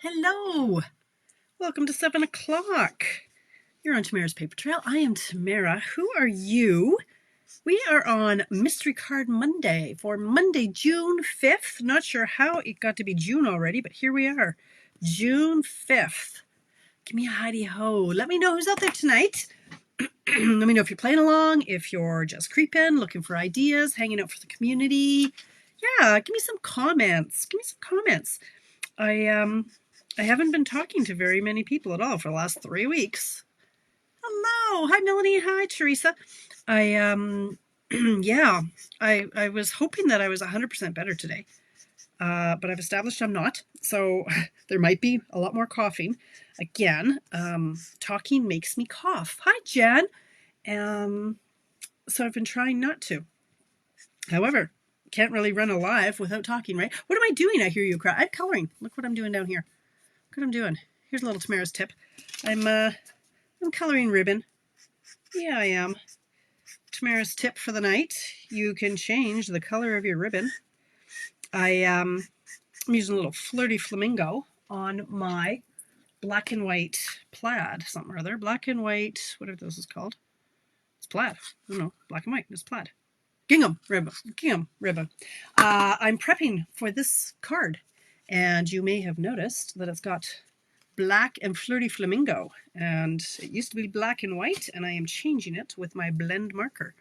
Hello, welcome to 7 o'clock. You're on Tamara's Paper Trail. I am Tamara. Who are you? We are on Mystery Card Monday for Monday, June 5th. Not sure how it got to be June already, but here we are, June 5th. Give me a hidey-ho. Let me know who's out there tonight. Let me know if you're playing along, if you're just creeping, looking for ideas, hanging out for the community. Yeah, give me some comments. I haven't been talking to very many people at all for the last 3 weeks. Hello. Hi, Melanie. Hi, Teresa. Yeah, I was hoping that I was 100% better today, but I've established I'm not. So there might be a lot more coughing. Again, talking makes me cough. Hi, Jen. So I've been trying not to. However, can't really run a live without talking, right? What am I doing? I hear you cry. I'm coloring. Look what I'm doing down here. Look what I'm doing. Here's a little Tamara's tip. I'm coloring ribbon. Yeah, I am. Tamara's tip for the night. You can change the color of your ribbon. I'm using a little flirty flamingo on my black and white plaid, something or other. Black and white, whatever this is called. It's plaid. I don't know. Black and white. It's plaid. Gingham ribbon. I'm prepping for this card, and you may have noticed that it's got black and flirty flamingo, and it used to be black and white, and I am changing it with my blend marker.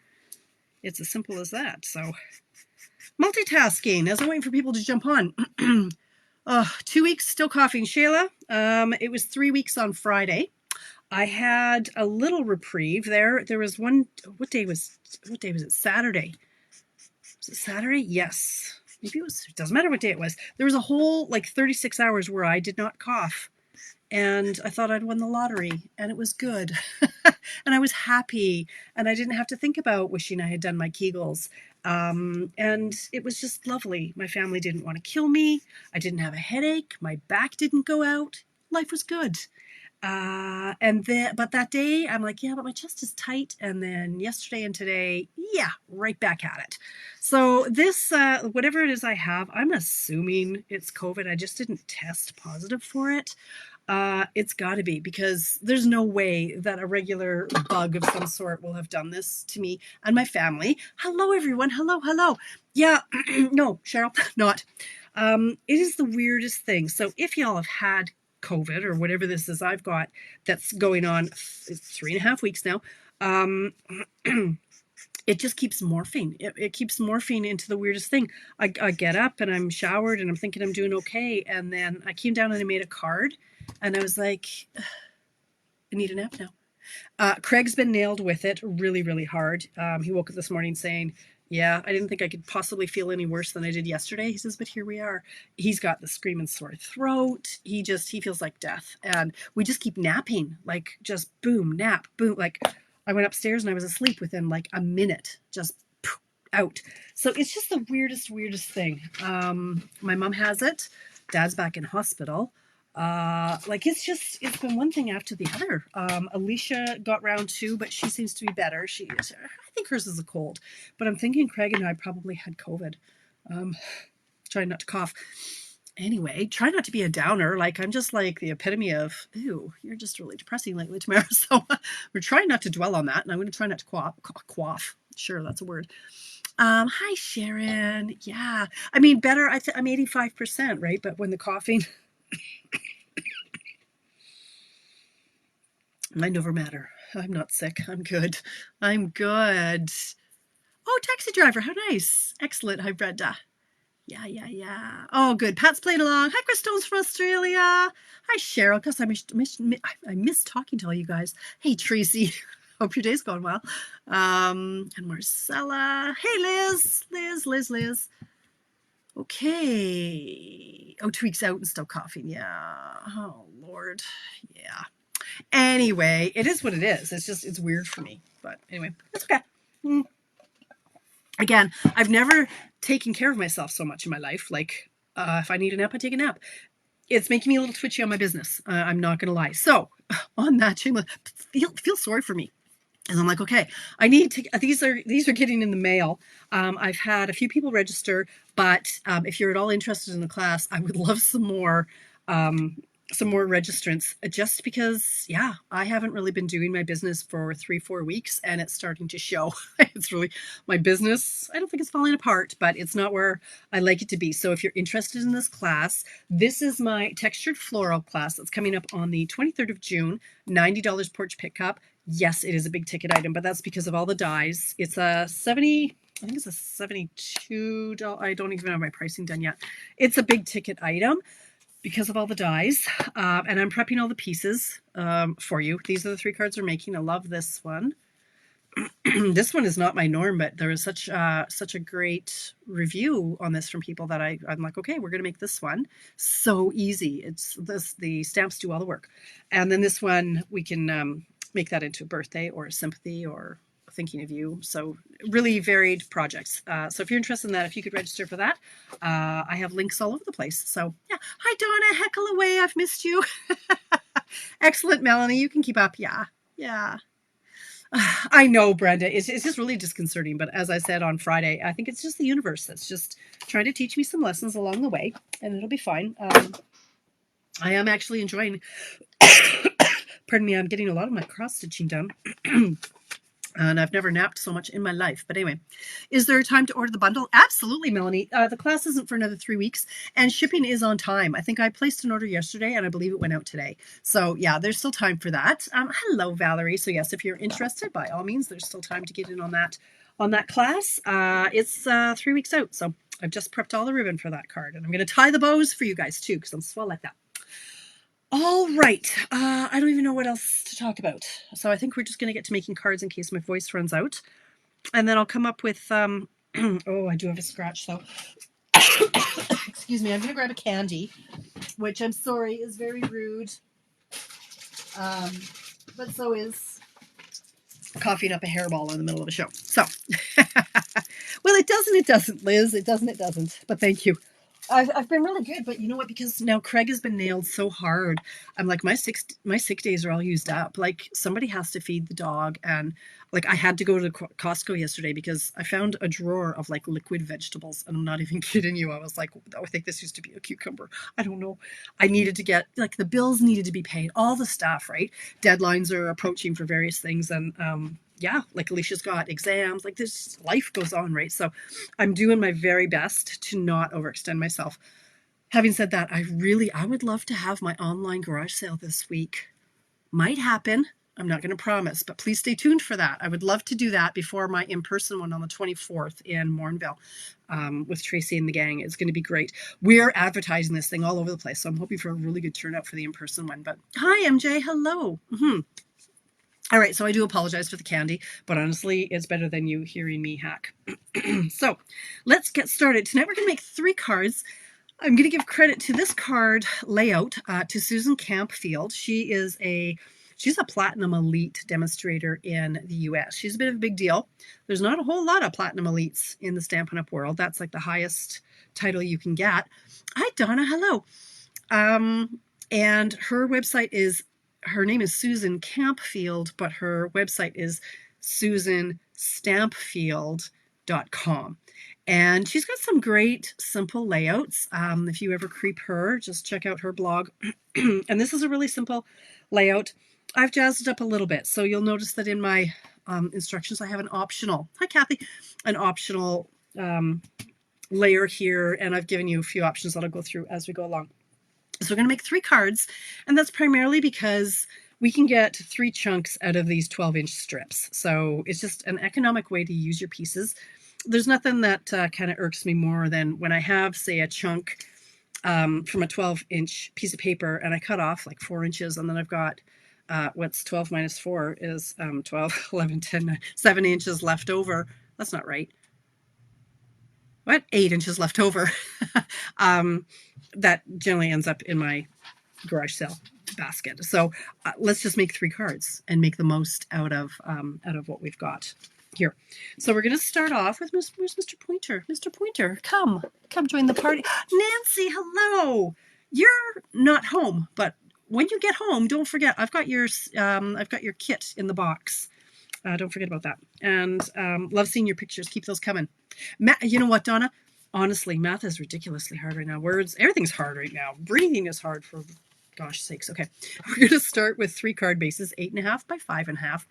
It's as simple as that. So multitasking as I'm waiting for people to jump on. 2 weeks still coughing. Shayla, it was 3 weeks on Friday. I had a little reprieve there. There was one, what day was it? Saturday. Was it Saturday? Yes. Maybe it doesn't matter what day it was. There was a whole 36 hours where I did not cough. And I thought I'd won the lottery, and it was good. And I was happy, and I didn't have to think about wishing I had done my Kegels. And it was just lovely. My family didn't want to kill me. I didn't have a headache. My back didn't go out. Life was good. But that day I'm like, yeah, but my chest is tight. And then yesterday and today, yeah, right back at it. So this, whatever it is I have, I'm assuming it's COVID. I just didn't test positive for it. It's got to be, because there's no way that a regular bug of some sort will have done this to me and my family. Hello, everyone. Hello. Yeah, no, Cheryl, not. It is the weirdest thing. So if y'all have had COVID or whatever this is I've got that's going on, it's 3.5 weeks now. It just keeps morphing. It keeps morphing into the weirdest thing. I get up and I'm showered and I'm thinking I'm doing okay. And then I came down and I made a card and I was like, I need a nap now. Craig's been nailed with it really, really hard. He woke up this morning saying, yeah, I didn't think I could possibly feel any worse than I did yesterday. He says, but here we are. He's got the screaming sore throat. He feels like death. And we just keep napping, just boom, nap, boom. I went upstairs and I was asleep within a minute, just poof, out. So it's just the weirdest thing. My mom has it. Dad's back in hospital. It's been one thing after the other. Alicia got round 2, but she seems to be better. I think hers is a cold, but I'm thinking Craig and I probably had COVID. Trying not to cough. Anyway, try not to be a downer. I'm just the epitome of, ew, you're just really depressing lately, Tamara. So we're trying not to dwell on that, and I'm going to try not to quaff. Sure, that's a word. Hi, Sharon. Yeah, I mean, better. I'm 85%, right? But when the coughing... Mind over matter. I'm not sick. I'm good. Oh, taxi driver. How nice. Excellent. Hi, Brenda. Yeah. Oh, good. Pat's playing along. Hi, Chris Stones from Australia. Hi, Cheryl. Gosh, I miss talking to all you guys. Hey, Tracy. Hope your day's going well. And Marcella. Hey, Liz. Okay. Oh, 2 weeks out and still coughing. Yeah. Oh, Lord. Yeah. Anyway, it is what it is. It's weird for me. But anyway, it's okay. Again, I've never taken care of myself so much in my life. If I need a nap, I take a nap. It's making me a little twitchy on my business. I'm not going to lie. So on that, feel sorry for me. And I'm like, okay, I need to, these are getting in the mail. I've had a few people register, but if you're at all interested in the class, I would love some more some more registrants just because, yeah, I haven't really been doing my business for 3-4 weeks and it's starting to show. It's really my business. I don't think it's falling apart, but it's not where I like it to be. So if you're interested in this class, this is my textured floral class that's coming up on the 23rd of June, $90 porch pickup. Yes, it is a big ticket item, but that's because of all the dies. It's a 70, I think it's a $72. I don't even have my pricing done yet. It's a big ticket item because of all the dies, and I'm prepping all the pieces for you. These are the 3 cards we're making. I love this one. This one is not my norm, but there was such a great review on this from people that I'm like, okay, we're gonna make this one. So easy. It's this, the stamps do all the work. And then this one, we can make that into a birthday or a sympathy or thinking of you. So really varied projects. So if you're interested in that, if you could register for that, I have links all over the place. So yeah. Hi, Donna. Heckle away. I've missed you. Excellent, Melanie. You can keep up. Yeah. Yeah. I know, Brenda. It's just really disconcerting. But as I said on Friday, I think it's just the universe that's just trying to teach me some lessons along the way, and it'll be fine. I am actually enjoying, pardon me, I'm getting a lot of my cross stitching done. And I've never napped so much in my life. But anyway, is there a time to order the bundle? Absolutely, Melanie. The class isn't for another 3 weeks, and shipping is on time. I think I placed an order yesterday, and I believe it went out today. So yeah, there's still time for that. Hello, Valerie. So yes, if you're interested, by all means, there's still time to get in on that class. It's 3 weeks out, so I've just prepped all the ribbon for that card, and I'm going to tie the bows for you guys too, because I'm swell like that. All right. I don't even know what else to talk about. So I think we're just going to get to making cards in case my voice runs out. And then I'll come up with, oh, I do have a scratch, though. Excuse me. I'm going to grab a candy, which I'm sorry is very rude. But so is coughing up a hairball in the middle of a show. So, well, it doesn't, Liz. It doesn't. But thank you. I've been really good, but you know what? Because now Craig has been nailed so hard. I'm like, my sick days are all used up. Like somebody has to feed the dog, and like I had to go to Costco yesterday because I found a drawer of like liquid vegetables, and I'm not even kidding you. I was like, oh, I think this used to be a cucumber. I don't know. I needed to get like the bills needed to be paid, all the stuff, right? Deadlines are approaching for various things, and yeah, like Alicia's got exams, like this life goes on, right? So I'm doing my very best to not overextend myself. Having said that, I would love to have my online garage sale this week. Might happen. I'm not going to promise, but please stay tuned for that. I would love to do that before my in-person one on the 24th in Mornville with Tracy and the gang. It's going to be great. We're advertising this thing all over the place, so I'm hoping for a really good turnout for the in-person one. But hi, MJ. Hello. All right, so I do apologize for the candy, but honestly, it's better than you hearing me hack. So let's get started. Tonight we're going to make 3 cards. I'm going to give credit to this card layout to Susan Campfield. She's a Platinum Elite demonstrator in the US. She's a bit of a big deal. There's not a whole lot of Platinum Elites in the Stampin' Up! World. That's like the highest title you can get. Hi, Donna. Hello. And her website is, her name is Susan Campfield, but her website is susanstampfield.com. And she's got some great simple layouts. If you ever creep her, just check out her blog. And this is a really simple layout. I've jazzed it up a little bit. So you'll notice that in my instructions, I have an optional, hi Kathy, an optional layer here. And I've given you a few options that I'll go through as we go along. So we're going to make 3 cards, and that's primarily because we can get 3 chunks out of these 12-inch strips. So it's just an economic way to use your pieces. There's nothing that kind of irks me more than when I have, say, a chunk from a 12-inch piece of paper, and I cut off like 4 inches, and then I've got what's 12 minus 4 is 12, 11, 10, 9, 7 inches left over. That's not right. What? 8 inches left over. That generally ends up in my garage sale basket. So let's just make 3 cards and make the most out of what we've got here. So we're going to start off with, where's Mr. Pointer? Mr. Pointer, come join the party. Nancy, hello. You're not home, but when you get home, don't forget, I've got your kit in the box. Don't forget about that. And love seeing your pictures. Keep those coming. You know what, Donna? Honestly, math is ridiculously hard right now. Words, everything's hard right now. Breathing is hard for Gosh sakes. Okay, we're going to start with 3 card bases, 8.5 by 5.5.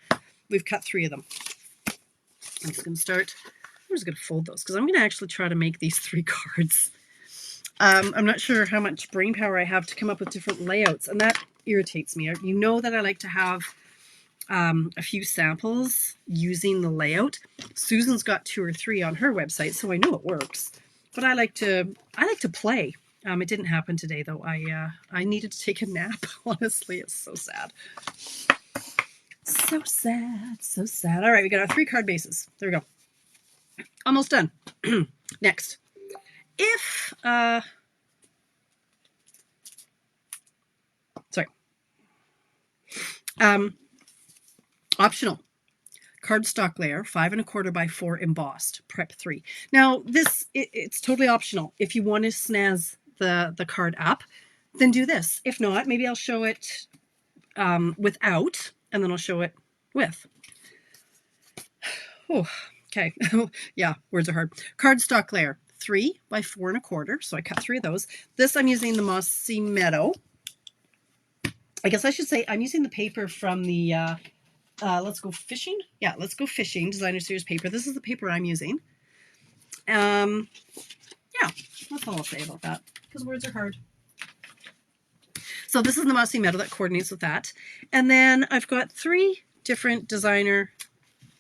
We've cut 3 of them. I'm just going to fold those because I'm going to actually try to make these 3 cards. I'm not sure how much brain power I have to come up with different layouts, and that irritates me. You know that I like to have a few samples using the layout. Susan's got 2 or 3 on her website, so I know it works. But I like to play. It didn't happen today though. I needed to take a nap. Honestly, it's so sad. So sad, so sad. All right, we got our 3 card bases. There we go. Almost done. Next, if optional cardstock layer, 5 1/4 by 4 embossed, prep 3. Now this it's totally optional. If you want to snazz the card up, then do this. If not, maybe I'll show it without, and then I'll show it with. Oh, okay. Yeah, words are hard. Cardstock layer, 3 by 4 1/4. So I cut 3 of those. This I'm using the Mossy Meadow. I guess I should say I'm using the paper from the Let's Go Fishing. Yeah, Let's Go Fishing Designer Series paper. This is the paper I'm using. Yeah, that's all I'll say about that because words are hard. So this is the Mossy Meadow that coordinates with that. And then I've got 3 different designer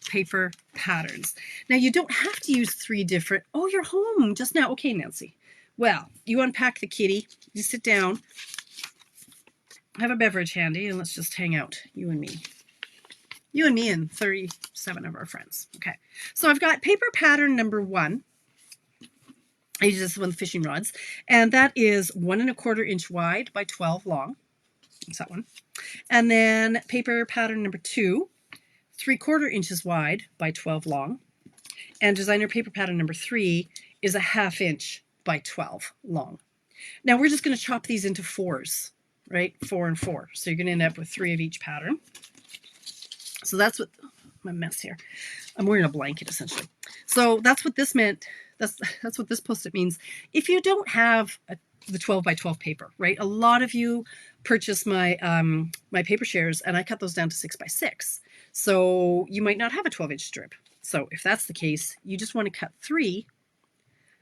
paper patterns. Now you don't have to use 3 different. Oh, you're home just now. Okay, Nancy. Well, you unpack the kitty, you sit down, have a beverage handy, and let's just hang out, you and me. You and me and 37 of our friends. Okay, so I've got paper pattern number 1. I use this one with fishing rods, and that is 1 1/4 inch wide by 12 long. That's that one. And then paper pattern number 2, 3/4 inches wide by 12 long. And designer paper pattern number 3 is a 1/2 inch by 12 long. Now we're just going to chop these into 4s, right? 4 and 4. So you're going to end up with 3 of each pattern. So that's what my mess here. I'm wearing a blanket essentially. So that's what this meant. That's what this post-it means. If you don't have the 12 by 12 paper, right? A lot of you purchase my my paper shares, and I cut those down to 6 by 6. So you might not have a 12-inch strip. So if that's the case, you just want to cut 3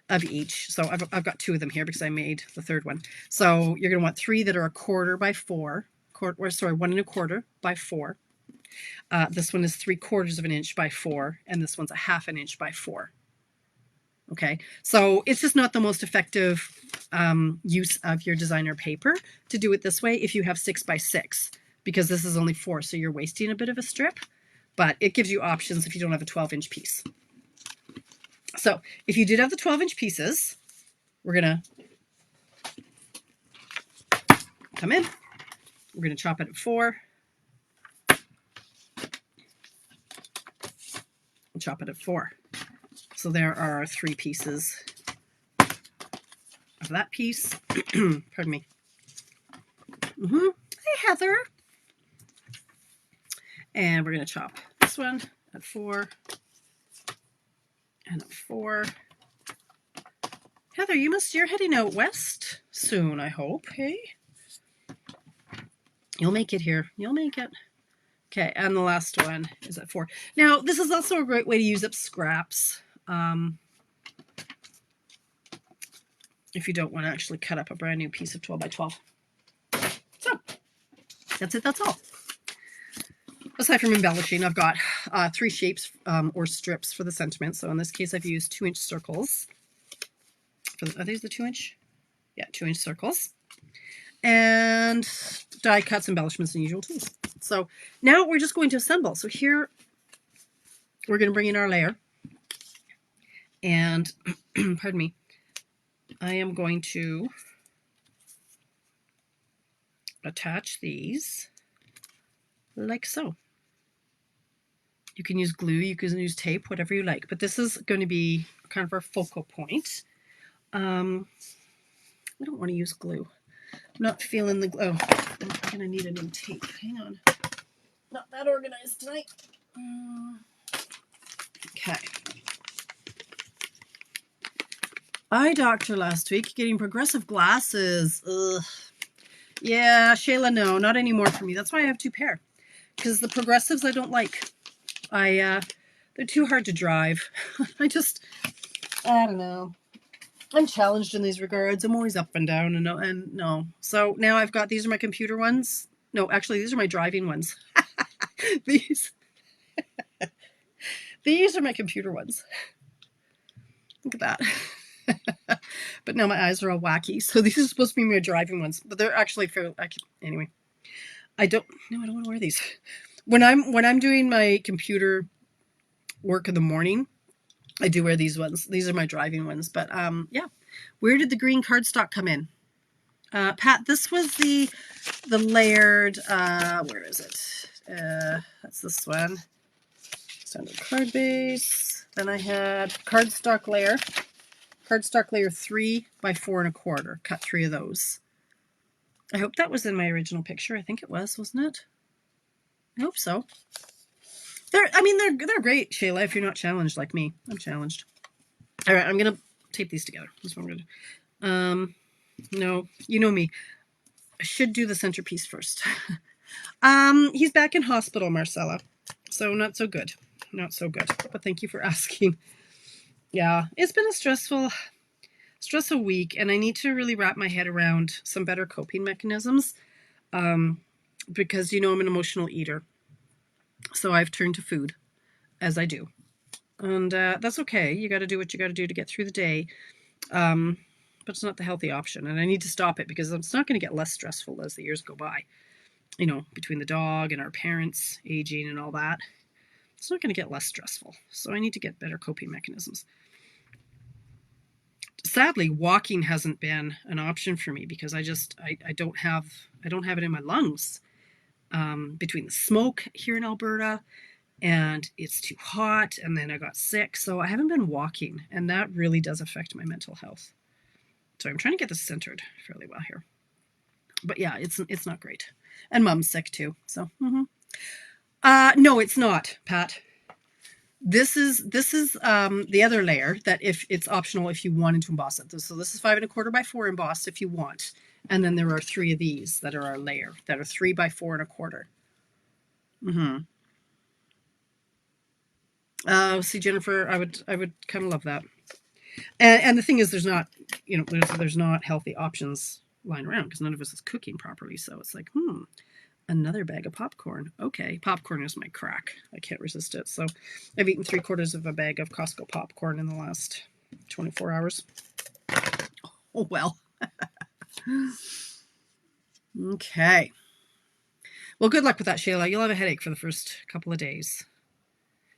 of each. So I've got 2 of them here because I made the 3rd one. So you're going to want 3 that are 1/4 by 4, 1 1/4 by 4. This one is 3/4 of an inch by 4, and this one's a 1/2 inch by 4. Okay, so it's just not the most effective use of your designer paper to do it this way if you have 6 by 6, because this is only 4, so you're wasting a bit of a strip, but it gives you options if you don't have a 12-inch piece. So if you did have the 12-inch pieces, we're going to come in, we're going to chop it at 4, and chop it at 4. So there are our 3 pieces of that piece. Pardon me. Hey, Heather. And we're going to chop this one at 4 and at 4. Heather, you're heading out west soon, I hope. Hey, you'll make it here. You'll make it. Okay, and the last one is at 4. Now, this is also a great way to use up scraps. If you don't want to actually cut up a brand new piece of 12 by 12. So that's it. That's all. Aside from embellishing, I've got 3 shapes or strips for the sentiment. So in this case, I've used 2-inch circles. Are these the 2-inch? Yeah, 2-inch circles. And die cuts, embellishments, and usual tools. So now we're just going to assemble. So here we're going to bring in our layer. And, pardon me, I am going to attach these like so. You can use glue, you can use tape, whatever you like, but this is going to be kind of our focal point. I don't want to use glue. I'm not feeling the glue. Oh, I'm going to need a new tape. Hang on. Not that organized tonight. Okay. Eye doctor last week, getting progressive glasses. Ugh. Yeah, Shayla, no, not anymore for me. That's why I have 2 pair. Because the progressives I don't like. They're too hard to drive. I don't know. I'm challenged in these regards. I'm always up and down and no. So now I've got, these are my computer ones. No, actually, these are my driving ones. these are my computer ones. Look at that. But now my eyes are all wacky. So these are supposed to be my driving ones, but they're actually fairly, anyway. I don't want to wear these. When I'm doing my computer work in the morning, I do wear these ones. These are my driving ones. But yeah. Where did the green cardstock come in? Pat, this was the layered, where is it? That's this one. Standard card base. Then I had cardstock layer 3 by 4 1/4. Cut 3 of those. I hope that was in my original picture. I think it was, wasn't it? I hope so. They're great, Shayla, if you're not challenged like me. I'm challenged. All right, I'm going to tape these together. That's what I'm going to do. No, you know me. I should do the centerpiece first. He's back in hospital, Marcella. So not so good. Not so good. But thank you for asking. Yeah, it's been a stressful week, and I need to really wrap my head around some better coping mechanisms. Because I'm an emotional eater. So I've turned to food, as I do. And that's okay. You got to do what you got to do to get through the day. But it's not the healthy option. And I need to stop it because it's not going to get less stressful as the years go by. Between the dog and our parents aging and all that. It's not going to get less stressful. So I need to get better coping mechanisms. Sadly, walking hasn't been an option for me because I don't have it in my lungs. Between the smoke here in Alberta and it's too hot, and then I got sick, so I haven't been walking, and that really does affect my mental health. So I'm trying to get this centered fairly well here. But yeah, it's not great. And Mom's sick too. So no, it's not, Pat. This is the other layer that if it's optional if you wanted to emboss it. So this is 5 1/4 by 4 embossed if you want. And then there are 3 of these that are our layer that are 3 by 4 1/4. See, Jennifer, I would kind of love that. And the thing is, there's not, there's not healthy options lying around because none of us is cooking properly. So it's like, another bag of popcorn. Okay, popcorn is my crack. I can't resist it. So I've eaten 3/4 of a bag of Costco popcorn in the last 24 hours. Oh, well. Okay. Well, good luck with that, Shayla. You'll have a headache for the first couple of days.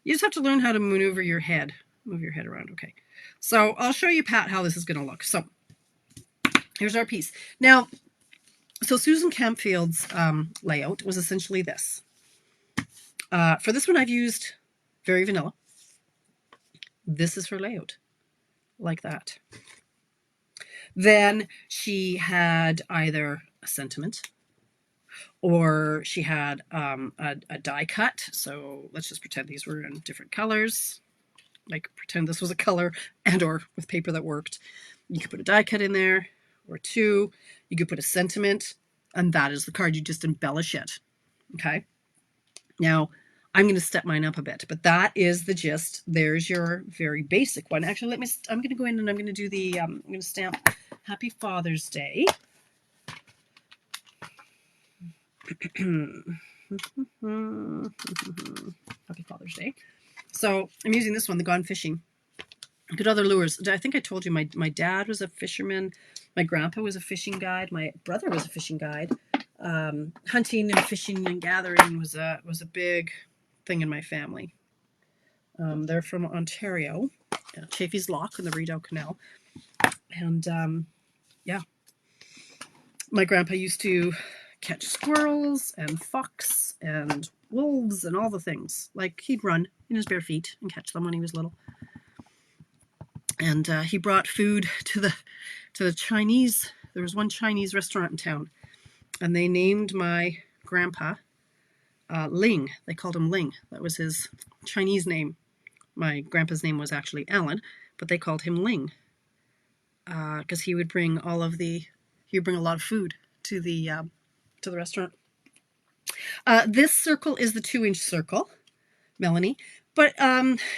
You just have to learn how to maneuver your head. Move your head around. Okay. So I'll show you, Pat, how this is going to look. So here's our piece. Now, so Susan Campfield's layout was essentially this. For this one, I've used Very Vanilla. This is her layout, like that. Then she had either a sentiment or she had a die cut. So let's just pretend these were in different colors. Like pretend this was a color and or with paper that worked. You could put a die cut in there or 2. You could put a sentiment, and that is the card. You just embellish it. Okay. Now I'm going to step mine up a bit, but that is the gist. There's your very basic one. Actually, I'm going to go in and I'm going to do the, I'm going to stamp Happy Father's Day. Happy Father's Day. So I'm using this one, the Gone Fishing. Good other lures. I think I told you my dad was a fisherman. My grandpa was a fishing guide. My brother was a fishing guide. Hunting and fishing and gathering was a big thing in my family. They're from Ontario, Chaffee's Loch in the Rideau Canal. And yeah, my grandpa used to catch squirrels and fox and wolves and all the things. Like he'd run in his bare feet and catch them when he was little. And he brought food to the Chinese. There was one Chinese restaurant in town, and they named my grandpa Ling. They called him Ling. That was his Chinese name. My grandpa's name was actually Alan, but they called him Ling because he would bring a lot of food to the to the restaurant. This circle is the 2-inch circle, Melanie, but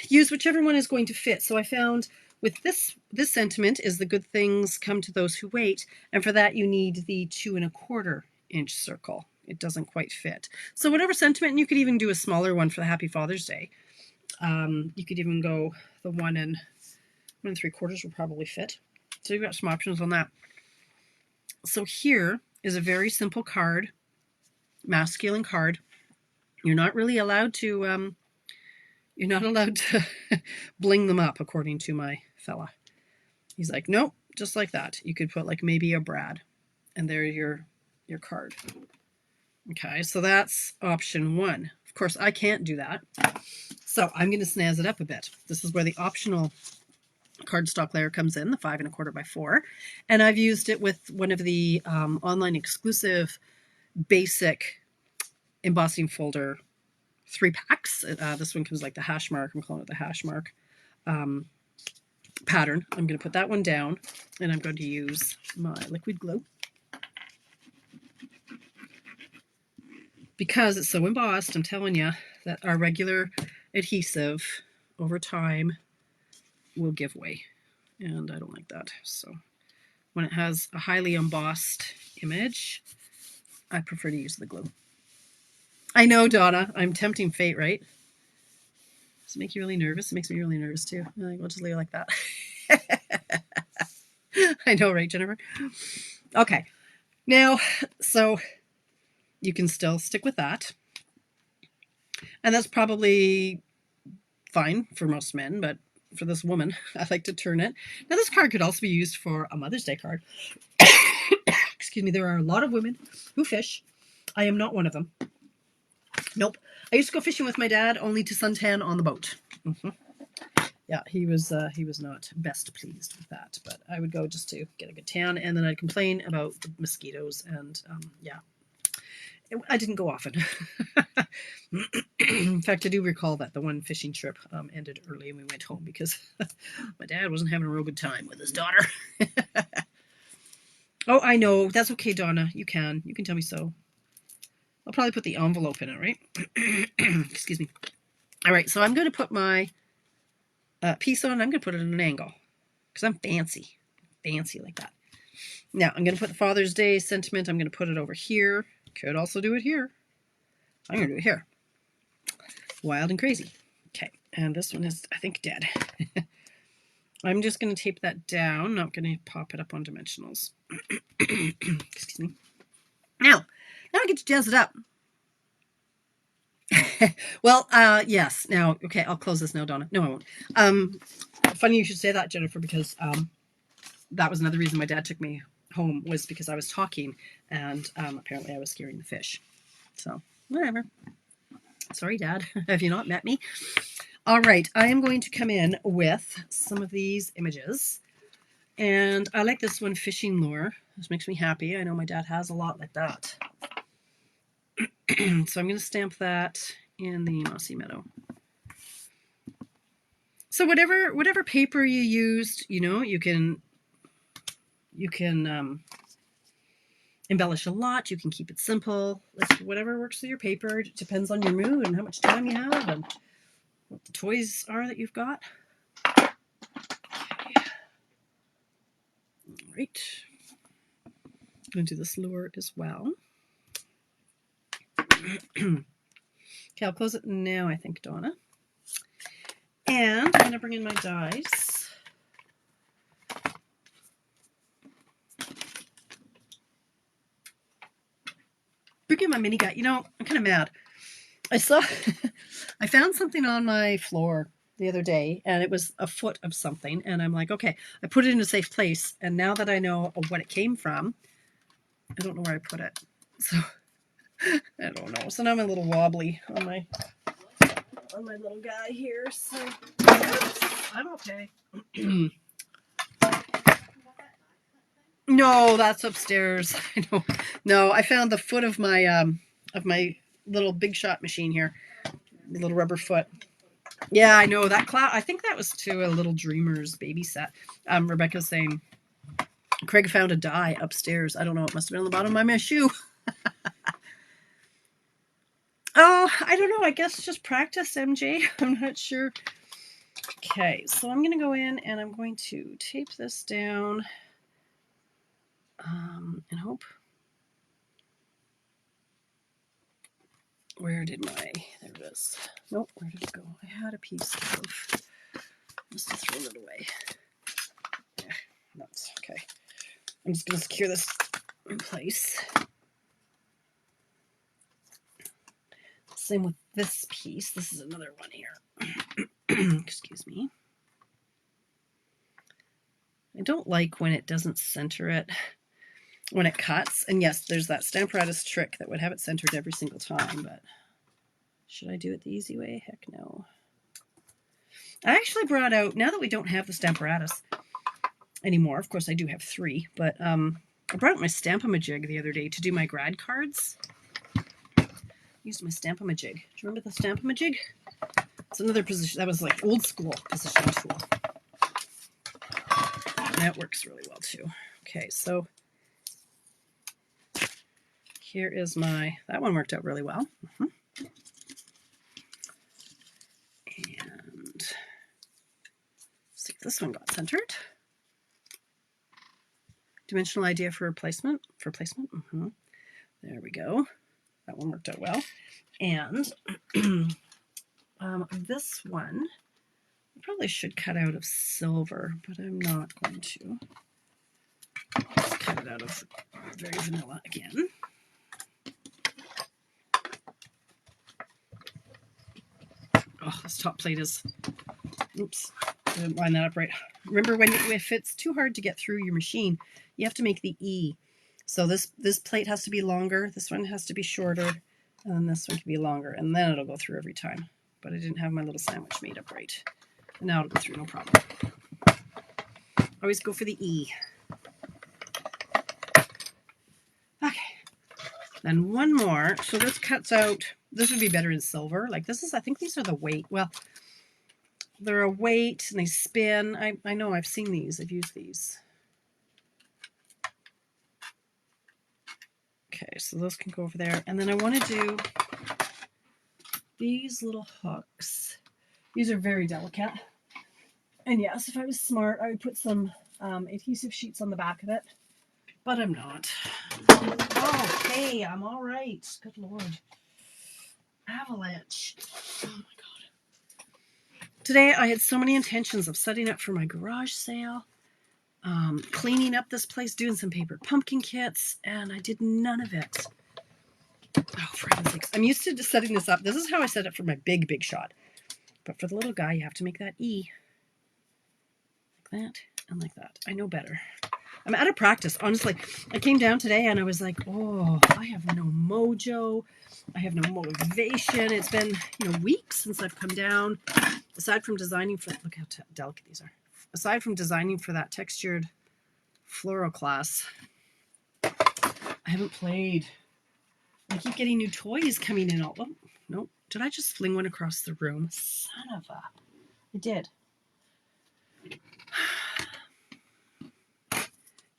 use whichever one is going to fit. So I found with this sentiment is the good things come to those who wait, and for that you need the 2¼ inch circle. It doesn't quite fit. So whatever sentiment, and you could even do a smaller one for the Happy Father's Day. You could even go the 1 3/4 will probably fit. So you've got some options on that. So here is a very simple card, mass scaling card. You're not really allowed to bling them up, according to my fella. He's like, nope, just like that. You could put like maybe a Brad, and there's your card. Okay, so that's option 1. Of course, I can't do that, so I'm going to snazz it up a bit. This is where the optional cardstock layer comes in, the 5 1/4 by 4, and I've used it with one of the online exclusive basic embossing folder 3-packs. This one comes like the hash mark. I'm calling it the hash mark pattern. I'm going to put that one down, and I'm going to use my liquid glue because it's so embossed. I'm telling you that our regular adhesive over time will give way, and I don't like that. So when it has a highly embossed image, I prefer to use the glue. I know, Donna, I'm tempting fate, right? Does it make you really nervous? It makes me really nervous too. I'm like, we'll just leave it like that. I know, right, Jennifer? Okay, now, so you can still stick with that, and that's probably fine for most men, but for this woman, I like to turn it. Now, this card could also be used for a Mother's Day card. Excuse me, there are a lot of women who fish. I am not one of them. Nope. I used to go fishing with my dad, only to suntan on the boat. Yeah, he was not best pleased with that, but I would go just to get a good tan, and then I'd complain about the mosquitoes, and yeah, I didn't go often. In fact, I do recall that the one fishing trip ended early, and we went home because my dad wasn't having a real good time with his daughter. Oh, I know. That's okay, Donna. You can tell me so. I'll probably put the envelope in it, right? Excuse me. All right, so I'm going to put my piece on. I'm going to put it at an angle because I'm fancy like that. Now, I'm going to put the Father's Day sentiment. I'm going to put it over here. Could also do it here. I'm going to do it here. Wild and crazy. Okay, and this one is, I think, dead. I'm just going to tape that down. Not going to pop it up on dimensionals. Excuse me. Now I get to jazz it up. Well, yes. Now, okay, I'll close this now, Donna. No, I won't. Funny you should say that, Jennifer, because that was another reason my dad took me home, was because I was talking, and apparently I was scaring the fish. So, whatever. Sorry, Dad. Have you not met me? All right, I am going to come in with some of these images. And I like this one, Fishing Lure. This makes me happy. I know my dad has a lot like that. So I'm going to stamp that in the Mossy Meadow. So whatever paper you used, you know, you can embellish a lot. You can keep it simple. Like whatever works with your paper. It depends on your mood and how much time you have and what the toys are that you've got. Okay. All right. I'm going to do this lure as well. Okay, I'll close it now, I think, Donna. And I'm going to bring in my dies. Bring in my mini guy. You know, I'm kind of mad. I found something on my floor the other day, and it was a foot of something, and I'm like, okay, I put it in a safe place, and now that I know what it came from, I don't know where I put it. So I don't know. So now I'm a little wobbly on my little guy here. So I'm okay. No, that's upstairs. I know. No, I found the foot of my little Big Shot machine here. The little rubber foot. Yeah, I know that cloud. I think that was to a Little Dreamers baby set. Rebecca's saying Craig found a die upstairs. I don't know. It must have been on the bottom of my shoe. Oh, I don't know. I guess just practice, MJ. I'm not sure. Okay, so I'm going to go in and I'm going to tape this down and hope. Where did there it is. Nope, where did it go? I had a piece of, must have thrown it away. Yeah, that's okay. I'm just going to secure this in place. Same with this piece. This is another one here. Excuse me. I don't like when it doesn't center it when it cuts. And yes, there's that Stamparatus trick that would have it centered every single time, but should I do it the easy way? Heck no. I actually brought out, now that we don't have the Stamparatus anymore, of course I do have 3, but I brought out my Stamp-A-Majig the other day to do my grad cards. Used my Stamp-A-Majig. Do you remember the Stamp-A-Majig? It's another position, that was like old school positioning tool. That works really well too. Okay, so here is my, that one worked out really well. And see if this one got centered. Dimensional idea for placement. There we go. That one worked out well. And this one, I probably should cut out of silver, but I'm not going to. Just cut it out of very vanilla again. Oh, this top plate is, oops, I didn't line that up right. Remember, if it's too hard to get through your machine, you have to make the E. So this plate has to be longer, this one has to be shorter, and then this one can be longer, and then it'll go through every time. But I didn't have my little sandwich made up right. And now it'll go through, no problem. Always go for the E. Okay. Then one more. So this cuts out, this would be better in silver. Like this is, I think these are the weight. Well, they're a weight and they spin. I know I've seen these. I've used these. Okay, so those can go over there. And then I want to do these little hooks. These are very delicate. And yes, if I was smart, I would put some adhesive sheets on the back of it. But I'm not. Okay, I'm all right. Good Lord. Avalanche. Oh my God. Today I had so many intentions of setting up for my garage sale, cleaning up this place, doing some paper pumpkin kits, and I did none of it. Oh, for heaven's sakes. I'm used to just setting this up. This is how I set it for my big shot. But for the little guy, you have to make that E. Like that and like that. I know better. I'm out of practice, honestly. I came down today and I was like, oh, I have no mojo. I have no motivation. It's been, weeks since I've come down. Aside from designing for, look how delicate these are. Aside from designing for that textured floral class, I haven't played. I keep getting new toys coming in. Oh, nope. Did I just fling one across the room? Son of a... I did.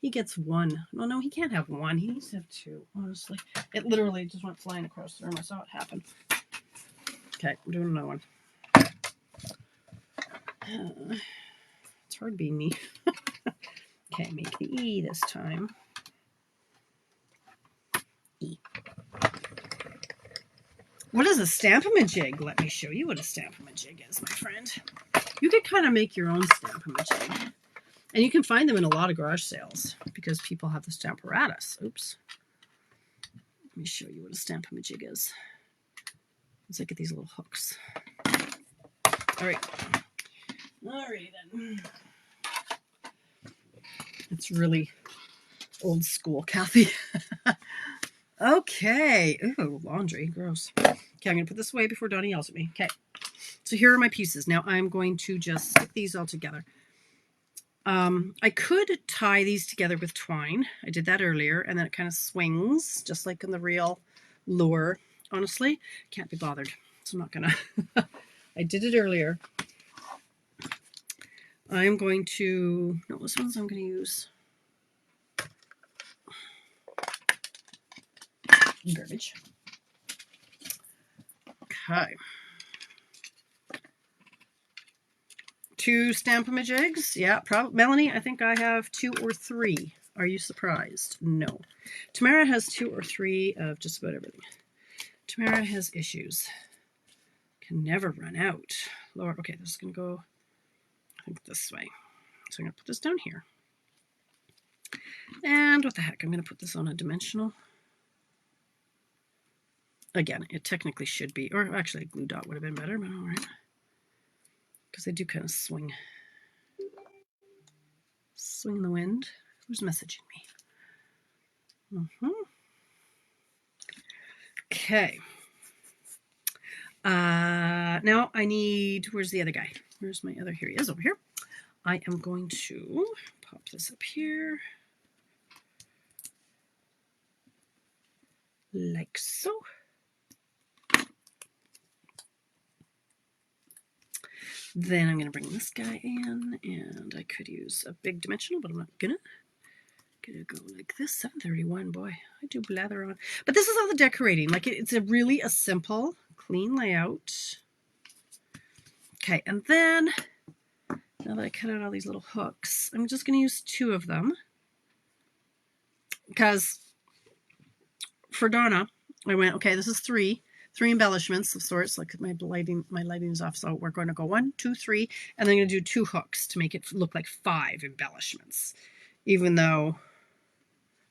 He gets one. Well, no, he can't have one. He needs to have 2, honestly. It literally just went flying across the room. I saw it happen. Okay, I'm doing another one. It's hard being me. Okay, make the E this time. E. What is a Stamp-A-Majig? Let me show you what a Stamp-A-Majig is, my friend. You could kind of make your own Stamp-A-Majig. And you can find them in a lot of garage sales because people have the Stamparatus. Oops. Let me show you what a Stamp-A-Majig is. Let's look at these little hooks. All right. Alrighty then. It's really old school, Kathy. Okay. Ooh, laundry. Gross. Okay, I'm going to put this away before Donnie yells at me. Okay. So here are my pieces. Now I'm going to just stick these all together. I could tie these together with twine. I did that earlier, and then it kind of swings, just like in the real lure. Honestly, can't be bothered. So I'm not going to... I did it earlier. I'm going to... No, this one's I'm going to use... garbage. Okay. 2 Stampin'-A-Jigs. Yeah, probably. Melanie, I think I have 2 or 3. Are you surprised? No. Tamara has 2 or 3 of just about everything. Tamara has issues. Can never run out. Lord, okay, this is going to go, I think, this way. So I'm going to put this down here. And what the heck, I'm going to put this on a dimensional. Again, it technically should be, or actually a glue dot would have been better, but all right. Because they do kind of swing. Swing in the wind. Who's messaging me? Okay. Now I need, where's the other guy? Where's my other, here he is over here. I am going to pop this up here. Like so. Then I'm going to bring this guy in, and I could use a big dimensional, but I'm not gonna. Gonna go like this. 731, boy, I do blather on. But this is all the decorating. Like it's a really a simple, clean layout. Okay, and then now that I cut out all these little hooks, I'm just going to use 2 of them because for Donna, I went, okay, this is 3 embellishments of sorts. Like my lighting is off, so we're going to go 1, 2, 3, and then I'm going to do 2 hooks to make it look like 5 embellishments, even though,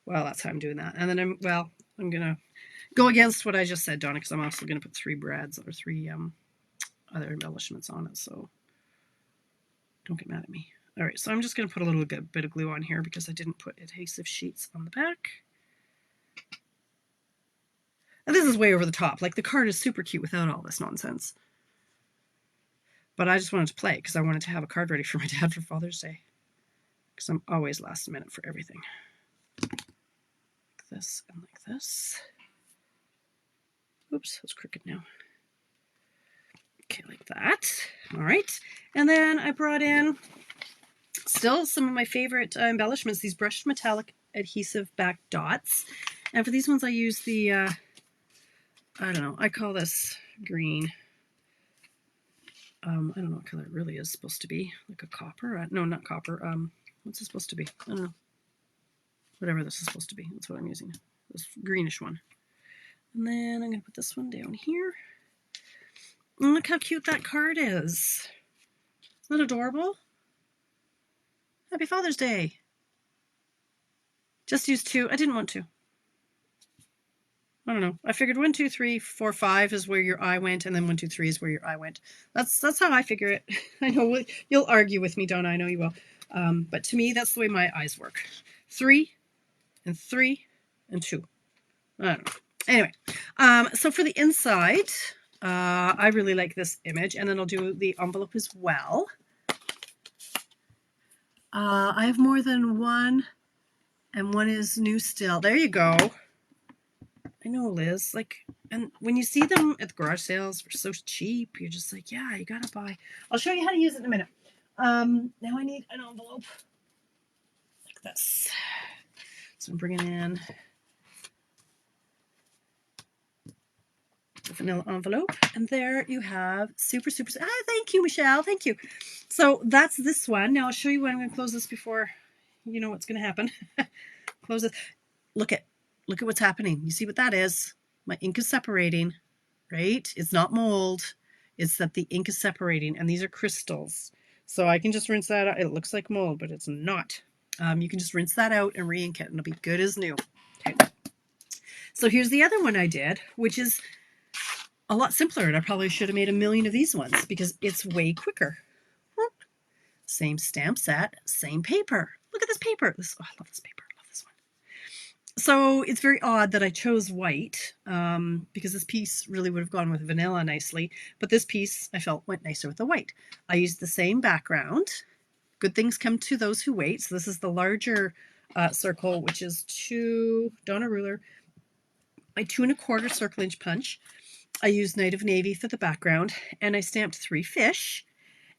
well, that's how I'm doing that. And then I'm going to go against what I just said, Donna, because I'm also going to put 3 brads or 3 other embellishments on it, so don't get mad at me. All right, so I'm just going to put a little bit of glue on here because I didn't put adhesive sheets on the back. And this is way over the top. Like the card is super cute without all this nonsense. But I just wanted to play because I wanted to have a card ready for my dad for Father's Day. Because I'm always last minute for everything. Like this and like this. Oops, that's crooked now. Okay, like that. All right. And then I brought in still some of my favorite embellishments, these brushed metallic adhesive back dots. And for these ones I use the, I don't know, I call this green. I don't know what color it really is supposed to be. Like a copper? No, not copper. What's it supposed to be? I don't know. Whatever this is supposed to be. That's what I'm using. This greenish one. And then I'm going to put this one down here. And look how cute that card is. Isn't that adorable? Happy Father's Day. Just used 2. I didn't want to. I don't know. I figured 1, 2, 3, 4, 5 is where your eye went, and then 1, 2, 3 is where your eye went. That's how I figure it. I know you'll argue with me, Donna. I know you will. But to me, that's the way my eyes work. 3 and 3 and 2. I don't know. Anyway, so for the inside, I really like this image, and then I'll do the envelope as well. I have more than one, and one is new still. There you go. I know, Liz. Like, and when you see them at the garage sales for so cheap, you're just like, yeah, you gotta buy. I'll show you how to use it in a minute. Now I need an envelope like this. So I'm bringing in the vanilla envelope, and there you have super. Thank you, Michelle. Thank you. So that's this one. Now I'll show you when I'm going to close this before you know what's going to happen. Close it. Look at what's happening. You see what that is? My ink is separating, right? It's not mold. It's that the ink is separating, and these are crystals. So I can just rinse that out. It looks like mold, but it's not. You can just rinse that out and re-ink it, and it'll be good as new. Okay. So here's the other one I did, which is a lot simpler, and I probably should have made a million of these ones because it's way quicker. Same stamp set, same paper. Look at this paper. I love this paper. I love this one. So it's very odd that I chose white because this piece really would have gone with vanilla nicely, but this piece I felt went nicer with the white. I used the same background. Good things come to those who wait. So this is the larger circle, which is 2 Donna ruler, my 2 1/4 circle inch punch. I used Night of Navy for the background, and I stamped 3 fish,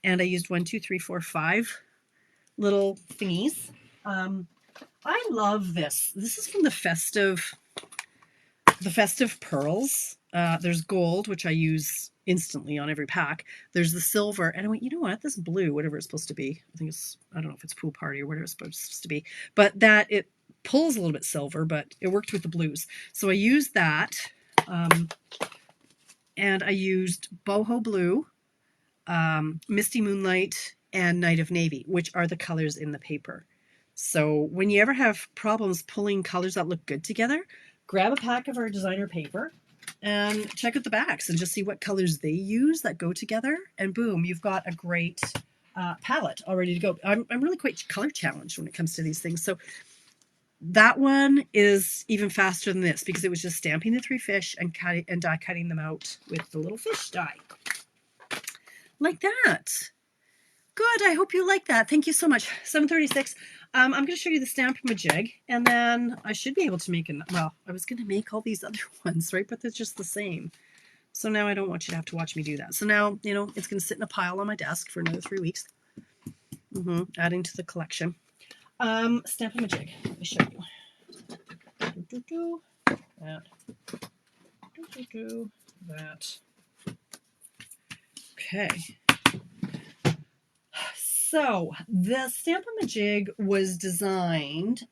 and I used 1, 2, 3, 4, 5 little thingies. I love this. This is from the festive the festive pearls. There's gold, which I use instantly on every pack. There's the silver, and I went, you know what? This blue, whatever it's supposed to be, I don't know if it's pool party or whatever it's supposed to be, but that it pulls a little bit silver, but it worked with the blues. So I used that, and I used boho blue, misty moonlight, and night of navy, which are the colors in the paper. So when you ever have problems pulling colors that look good together, grab a pack of our designer paper and check out the backs and just see what colors they use that go together, and boom, you've got a great palette all ready to go. I'm really quite color challenged when it comes to these things. So that one is even faster than this because it was just stamping the 3 fish and die cutting them out with the little fish die. Like that. Good. I hope you like that. Thank you so much. 7:36. I'm going to show you the Stampin' Majig, and then I should be able to make well, I was going to make all these other ones, right? But they're just the same. So now I don't want you to have to watch me do that. So now, you know, it's going to sit in a pile on my desk for another 3 weeks. Adding to the collection. Stampin' Majig. Let me show you. That. Okay. So the Stampin' Majig was designed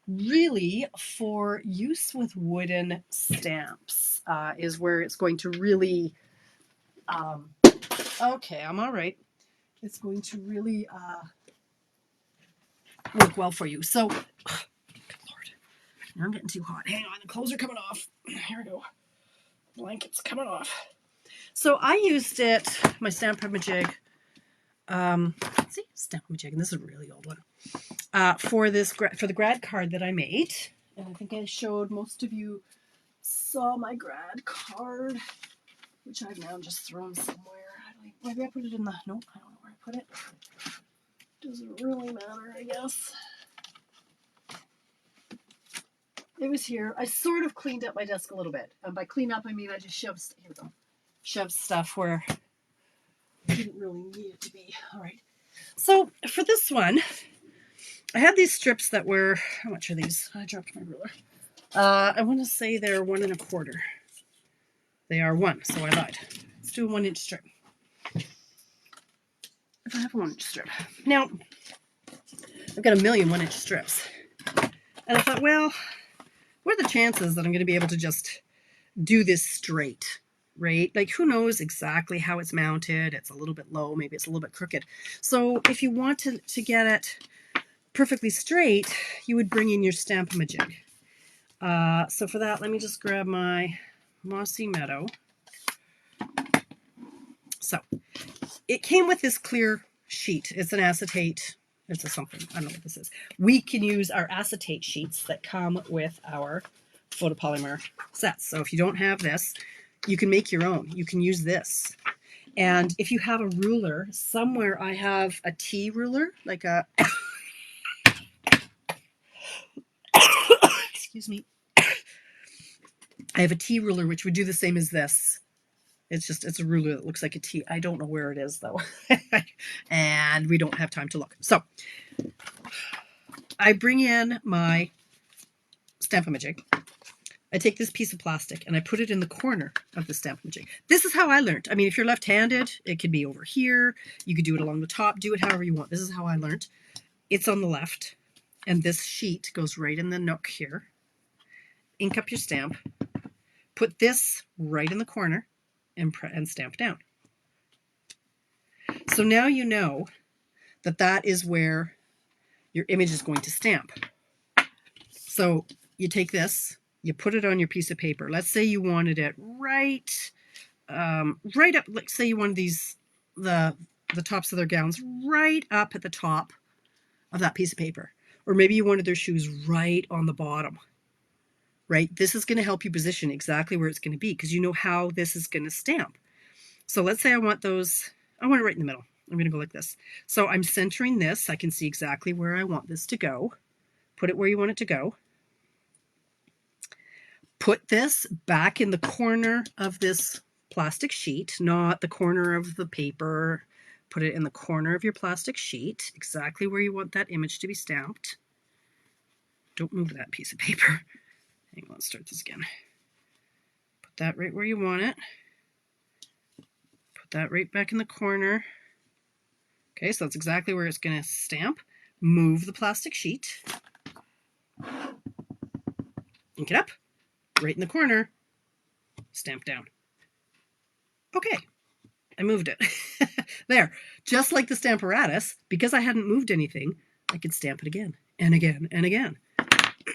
really for use with wooden stamps, is where it's going to really, okay, I'm all right. It's going to really work well for you. So, good Lord, now I'm getting too hot. Hang on, the clothes are coming off. Here we go. Blanket's coming off. So I used it, my Stampin' Majig, see, Stampin' Majig, and this is a really old one, for the grad card that I made. And I think I showed, most of you saw my grad card, which I've now just thrown somewhere. Maybe I put it in the, nope, I don't know where I put it. Doesn't really matter, I guess. It was here. I sort of cleaned up my desk a little bit. And by clean up, I mean I just shoved, here we go, shoved stuff where I didn't really need it to be. All right. So for this one, I had these strips that were, how much are these? I dropped my ruler. I want to say they're 1 1/4. They are 1, so I lied. Let's do a 1-inch strip. If I have a 1-inch strip. Now, I've got a million 1-inch strips. And I thought, well, what are the chances that I'm going to be able to just do this straight, right? Like, who knows exactly how it's mounted? It's a little bit low, maybe it's a little bit crooked. So if you want to get it perfectly straight, you would bring in your Stampin' Majig. So for that, let me just grab my Mossy Meadow. So it came with this clear sheet. It's an acetate. It's a something. I don't know what this is. We can use our acetate sheets that come with our photopolymer sets. So if you don't have this, you can make your own. You can use this. And if you have a ruler, somewhere I have a T ruler, like a, excuse me. I have a T ruler, which would do the same as this. It's a ruler that looks like a T. I don't know where it is, though. And we don't have time to look. So I bring in my Stampin' Majig. I take this piece of plastic and I put it in the corner of the Stampin' Majig. This is how I learned. I mean, if you're left-handed, it could be over here. You could do it along the top. Do it however you want. This is how I learned. It's on the left. And this sheet goes right in the nook here. Ink up your stamp. Put this right in the corner and stamp down. So now you know that that is where your image is going to stamp. So you take this, you put it on your piece of paper. Let's say you wanted it right up, like say you wanted these, the tops of their gowns right up at the top of that piece of paper. Or maybe you wanted their shoes right on the bottom, right? This is going to help you position exactly where it's going to be because you know how this is going to stamp. So let's say I want those, I want it right in the middle. I'm going to go like this. So I'm centering this. I can see exactly where I want this to go. Put it where you want it to go. Put this back in the corner of this plastic sheet, not the corner of the paper. Put it in the corner of your plastic sheet, exactly where you want that image to be stamped. Don't move that piece of paper. Hang on, let's start this again. Put that right where you want it. Put that right back in the corner. Okay, so that's exactly where it's going to stamp. Move the plastic sheet. Ink it up. Right in the corner. Stamp down. Okay, I moved it. There. Just like the Stamparatus, because I hadn't moved anything, I could stamp it again and again and again.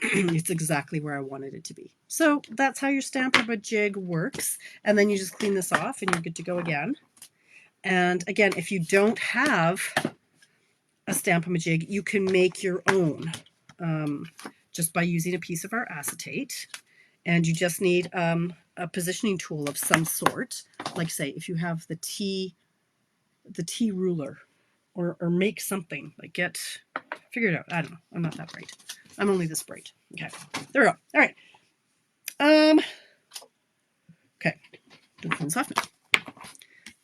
It's exactly where I wanted it to be. So that's how your Stamp-A-Jig works. And then you just clean this off and you're good to go again. And again, if you don't have a Stamp-A-Jig, you can make your own just by using a piece of our acetate. And you just need a positioning tool of some sort. Like say, if you have the T ruler, or make something, like figure it out. I don't know. I'm not that bright. I'm only this bright. Okay, there we go. All right. Okay, don't clean this off now.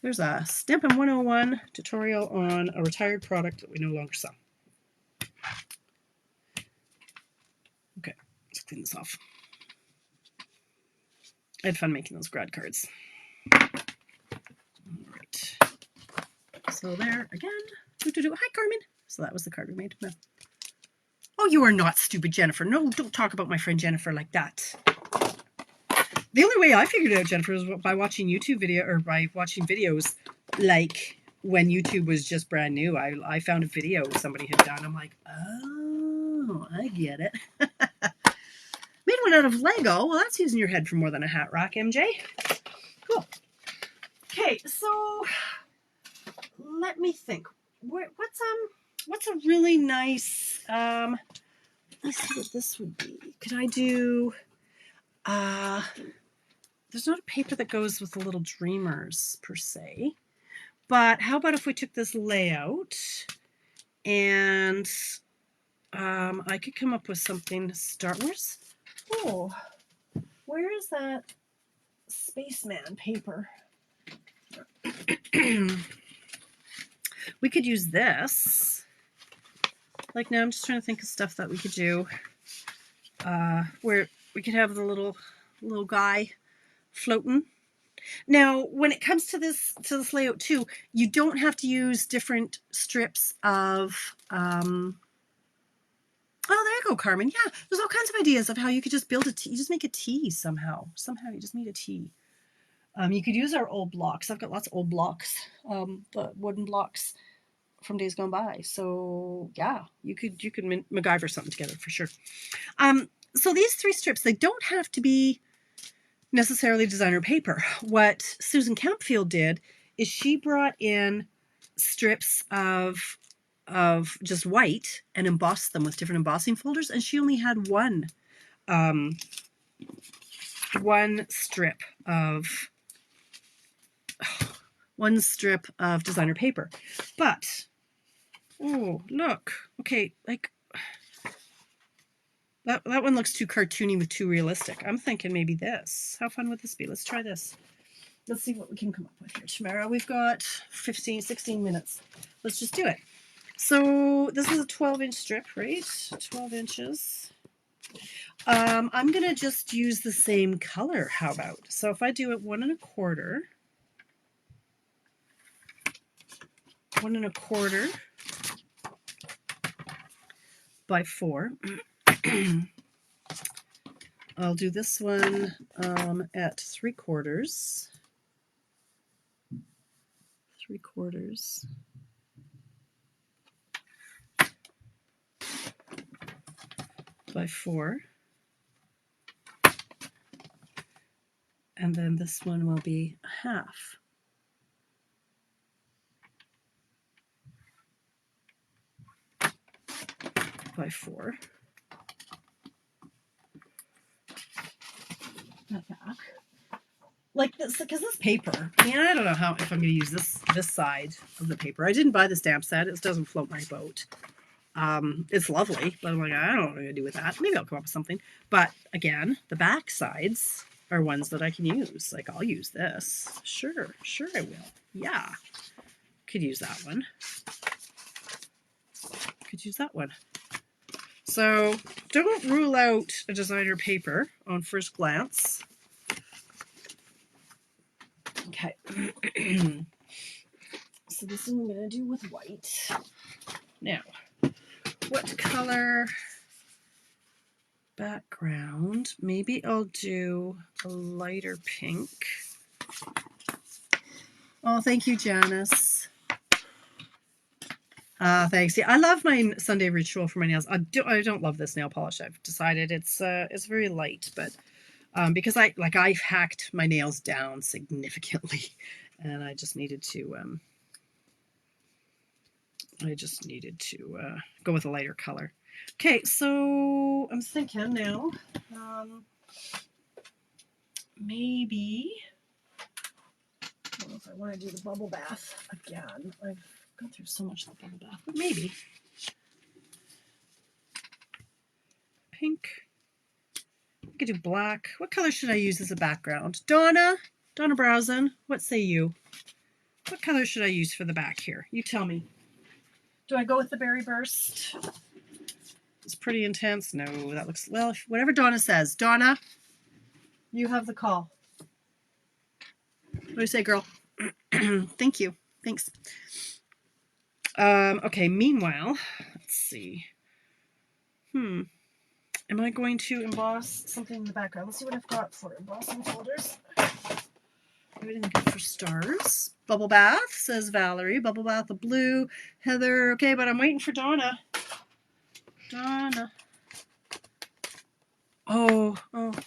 There's a Stampin' 101 tutorial on a retired product that we no longer sell. Okay, let's clean this off. I had fun making those grad cards. All right. So there again. Hi, Carmen. So that was the card we made. No. Oh, you are not stupid, Jennifer. No, don't talk about my friend Jennifer like that. The only way I figured it out, Jennifer, was by watching YouTube video, or by watching videos like when YouTube was just brand new. I found a video somebody had done. I'm like, oh, I get it. Made one out of Lego. Well, that's using your head for more than a hat rack, MJ. Cool. Okay, so let me think. What's a really nice, let's see what this would be. Could I do, there's not a paper that goes with the little dreamers per se, but how about if we took this layout and I could come up with something to start. Where is that spaceman paper? We could use this. Like now I'm just trying to think of stuff that we could do where we could have the little guy floating. Now, when it comes to this layout too, you don't have to use different strips of oh, there you go, Carmen. Yeah, there's all kinds of ideas of how you could just build a T. You just make a T somehow. Somehow you just need a T. You could use our old blocks. I've got lots of old blocks, the wooden blocks from days gone by. So yeah, you could MacGyver something together for sure. So these 3 strips, they don't have to be necessarily designer paper. What Susan Campfield did is she brought in strips of just white and embossed them with different embossing folders, and she only had one strip of designer paper. But oh, look. Okay, like that one looks too cartoony with too realistic. I'm thinking maybe this. How fun would this be? Let's try this. Let's see what we can come up with here. Tamara, we've got 16 minutes. Let's just do it. So this is a 12-inch strip, right? 12 inches. I'm going to just use the same color. How about? So if I do it 1 1.25 by 4. I'll do this one at 3/4. 3/4 by 4. And then this one will be 1/2 by 4. That back. Like this, because this paper, I don't know if I'm going to use this side of the paper. I didn't buy the stamp set. It doesn't float my boat. It's lovely, but I'm like, I don't know what I'm going to do with that. Maybe I'll come up with something. But again, the back sides are ones that I can use. Like, I'll use this. Sure I will. Yeah. Could use that one. Could use that one. So don't rule out a designer paper on first glance. So this I'm going to do with white. Now, what color background? Maybe I'll do a lighter pink. Oh, thank you, Janice. Thanks. Yeah, I love my Sunday ritual for my nails. I don't love this nail polish. I've decided it's very light, but because I've hacked my nails down significantly, and I just needed to go with a lighter color. Okay, so I'm thinking now, maybe I don't know if I want to do the bubble bath again. I've gone through so much of the bubble bath, but maybe pink. I could do black. What color should I use as a background? Donna Browsen, what say you? What color should I use for the back here? You tell me. Do I go with the Berry Burst? It's pretty intense. No, that looks, well, whatever Donna says. Donna, you have the call. What do you say, girl? Thank you. Thanks. Okay, meanwhile, let's see. Am I going to emboss something in the background? Let's see what I've got for embossing folders. Everything good for stars. Bubble bath, says Valerie. Bubble bath of blue. Heather. Okay, but I'm waiting for Donna. Donna. Oh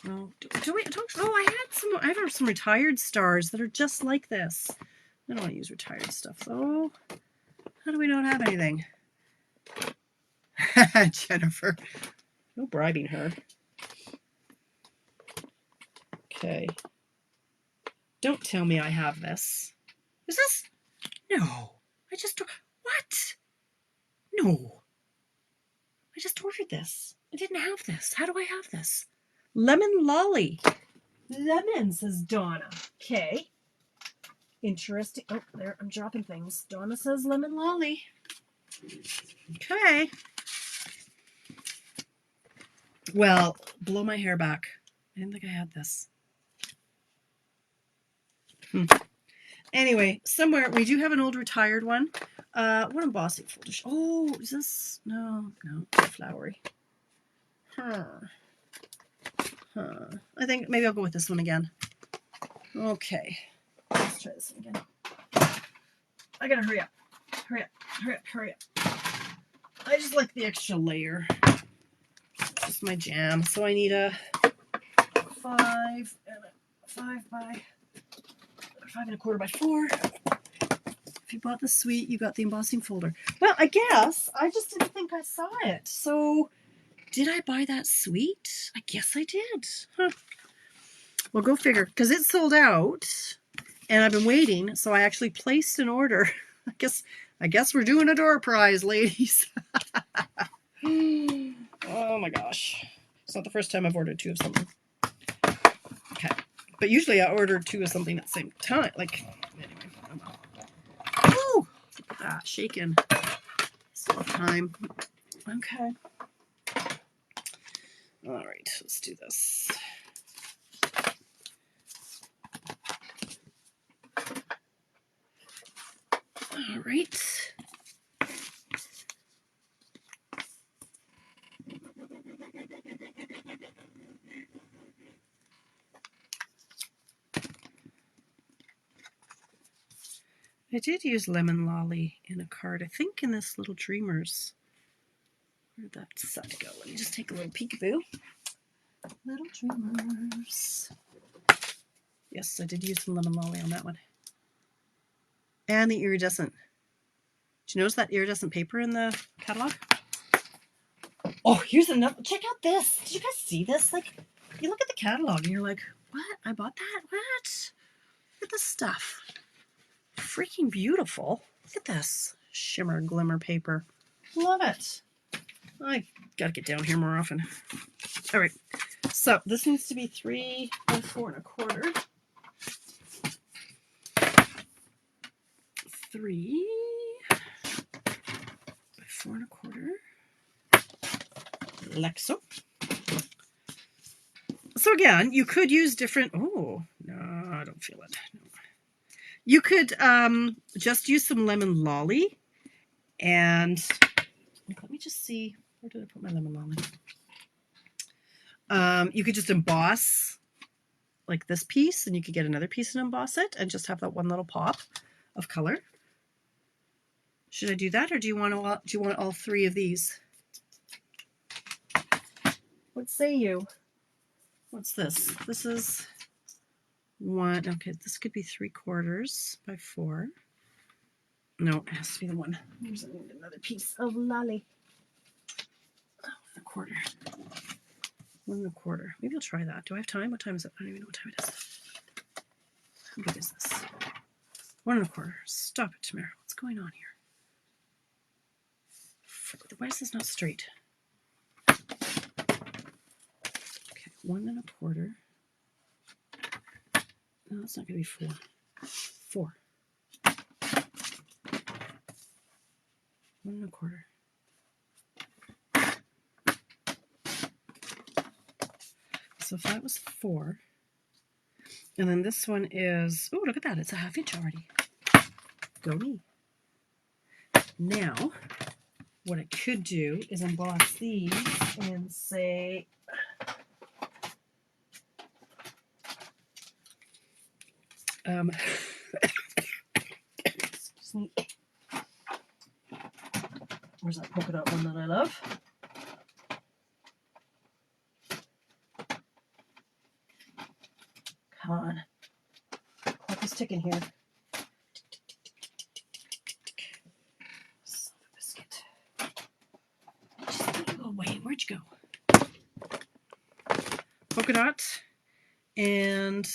no. I have some retired stars that are just like this. I don't want to use retired stuff though. How do we not have anything? Jennifer. No bribing her. Okay. Don't tell me I have this. Is this? No. I just... What? No. I just ordered this. I didn't have this. How do I have this? Lemon Lolly. Lemon, says Donna. Okay. Interesting. Oh, there. I'm dropping things. Donna says Lemon Lolly. Okay. Well, blow my hair back. I didn't think I had this. Anyway, somewhere we do have an old retired one. What embossing folder? Oh, is this? No, flowery. I think maybe I'll go with this one again. Okay, let's try this one again. I gotta hurry up. Hurry up. I just like the extra layer. It's just my jam. So I need a 5 and a 5 by 5 1/4 by 4. If you bought the suite, you got the embossing folder. Well, I guess I just didn't think I saw it. So did I buy that suite? I guess I did. Huh. Well, go figure, because it sold out and I've been waiting. So I actually placed an order. I guess we're doing a door prize, ladies. Oh my gosh. It's not the first time I've ordered 2 of something. Okay. But usually I order 2 of something at the same time. Like, anyway. Ooh! Look at that. Shaking. Still time. Okay. All right. Let's do this. All right. I did use Lemon Lolly in a card, I think in this Little Dreamers. Where'd that set go? Let me just take a little peekaboo. Little Dreamers. Yes, I did use some Lemon Lolly on that one. And the iridescent. Did you notice that iridescent paper in the catalog? Oh, here's another. Check out this. Did you guys see this? Like, you look at the catalog and you're like, what? I bought that? What? Look at this stuff. Freaking beautiful. Look at this. Shimmer, glimmer paper. Love it. I gotta get down here more often. All right. So this needs to be 3 by 4 1/4. 3 by 4 1/4. Like so. So again, you could use different. Oh, no, I don't feel it. No. You could just use some lemon lolly, and let me just see, where did I put my lemon lolly? You could just emboss like this piece, and you could get another piece and emboss it, and just have that one little pop of color. Should I do that, or do you want all three of these? What say you? What's this? This is one. Okay, this could be 3/4 by 4. No, it has to be the one. Here's another piece of lolly. 1/4. 1/4. Maybe I'll try that. Do I have time? What time is it? I don't even know what time it is. How big is this? 1/4. Stop it, Tamara. What's going on here? Why is this not straight? Okay, 1/4. No, it's not going to be 4. 4. 1/4. So if that was 4, and then this one is, oh, look at that, it's a 1/2 inch already. Go me. Now, what I could do is emboss these and say, excuse me. Where's that polka dot one that I love? Come on. Clock is ticking here. Son of a biscuit. Just go away. Where'd you go? Polka dot. And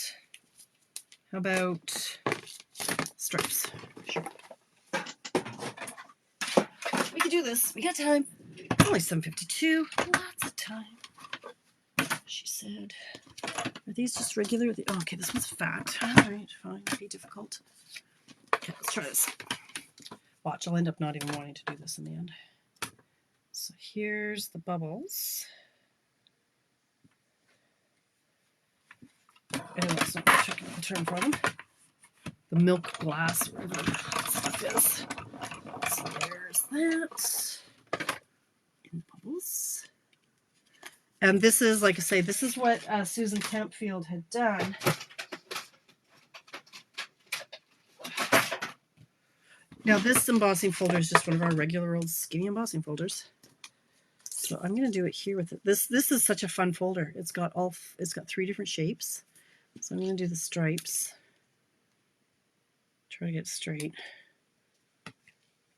how about stripes? Sure. We can do this. We got time. It's only 7:52. Lots of time. She said. Are these just regular? Oh, okay, this one's fat. All right, fine. It'll be difficult. Okay, let's try this. Watch, I'll end up not even wanting to do this in the end. So here's the bubbles. Anyway, it's not checking the term for them. The milk glass, whatever that stuff is. So there's that. And bubbles. And this is, like I say, this is what Susan Campfield had done. Now this embossing folder is just one of our regular old skinny embossing folders. So I'm going to do it here with it. This is such a fun folder. It's got 3 different shapes. So I'm going to do the stripes. Try to get straight.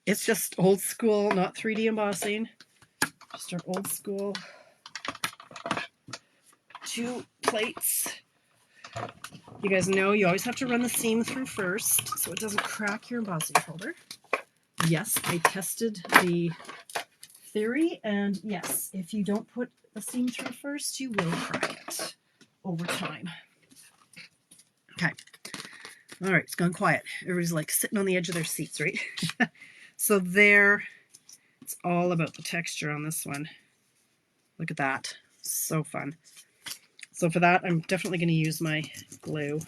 It's just old school, not 3D embossing. Just our old school 2 plates. You guys know you always have to run the seam through first so it doesn't crack your embossing folder. Yes, I tested the theory, and yes, if you don't put the seam through first, you will crack it over time. Okay. All right, it's gone quiet. Everybody's like sitting on the edge of their seats, right? So there, it's all about the texture on this one. Look at that. So fun. So for that, I'm definitely going to use my glue.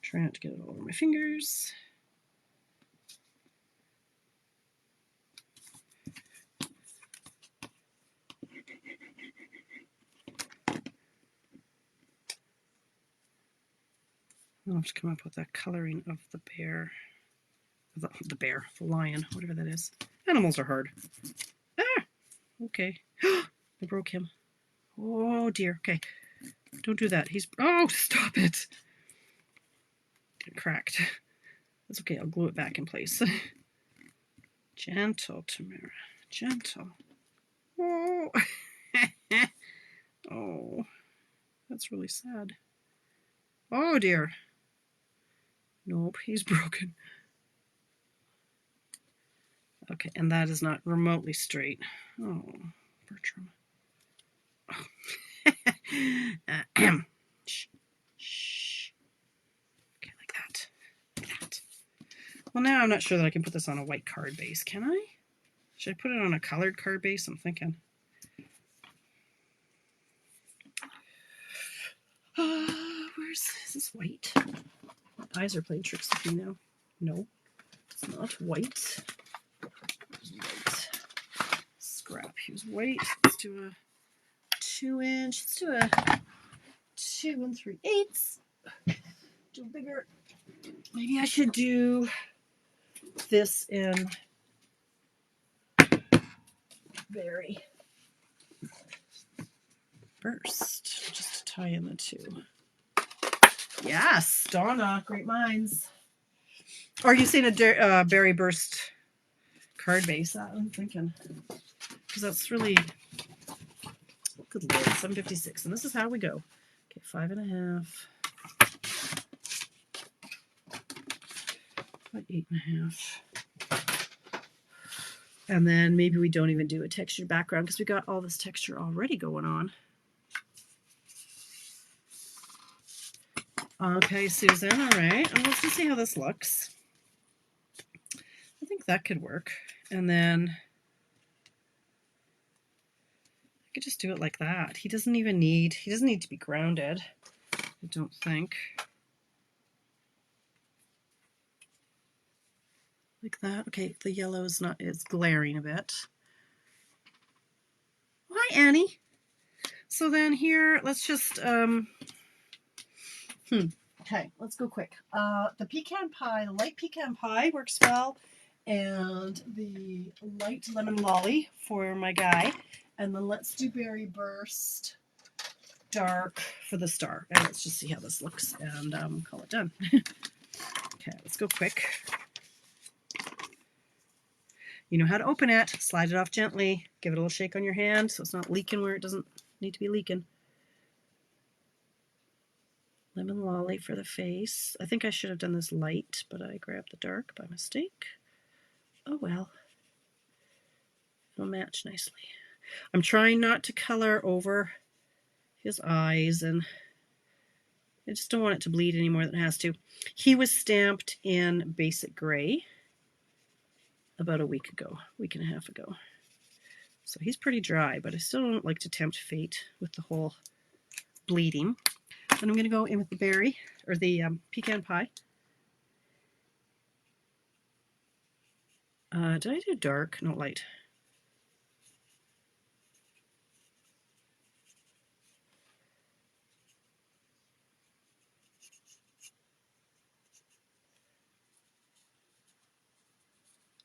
Try not to get it all over my fingers. I'll have to come up with that coloring of the bear. The lion, whatever that is. Animals are hard. Ah! Okay. I broke him. Oh dear. Okay. Don't do that. Oh, stop it. It cracked. That's okay. I'll glue it back in place. Gentle, Tamara. Gentle. Oh. Oh. That's really sad. Oh dear. Nope, he's broken. Okay, and that is not remotely straight. Oh, Bertram. Oh. Shh. Shh. Okay, like that. Like that. Well, now I'm not sure that I can put this on a white card base, can I? Should I put it on a colored card base? I'm thinking. Is this white? eyes are playing tricks with me now. No, it's not white. White. Scrap. Here's white. Let's do a 2-inch. Let's do a 2 3/8. Do bigger. Maybe I should do this in berry burst, just to tie in the two. Yes, Donna, great minds. Or are you saying a berry burst card base? I'm thinking, because that's really good. Lord, 756, and this is how we go. Okay, 5.5. About 8.5. And then maybe we don't even do a textured background because we got all this texture already going on. Okay, Susan, all right. Well, let's just see how this looks. I think that could work. And then I could just do it like that. He doesn't need to be grounded, I don't think. Like that. Okay, the yellow is glaring a bit. Hi, Annie. So then here, let's just okay, let's go quick. The pecan pie, the light pecan pie works well, and the light lemon lolly for my guy. And then let's do berry burst dark for the star. And let's just see how this looks and call it done. Okay, let's go quick. You know how to open it. Slide it off gently. Give it a little shake on your hand so it's not leaking where it doesn't need to be leaking. Lemon lolly for the face. I think I should have done this light, but I grabbed the dark by mistake. Oh well. It'll match nicely. I'm trying not to color over his eyes, and I just don't want it to bleed any more than it has to. He was stamped in basic gray about a week and a half ago. So he's pretty dry, but I still don't like to tempt fate with the whole bleeding. And I'm going to go in with the berry, or the pecan pie. Did I do dark? No, light.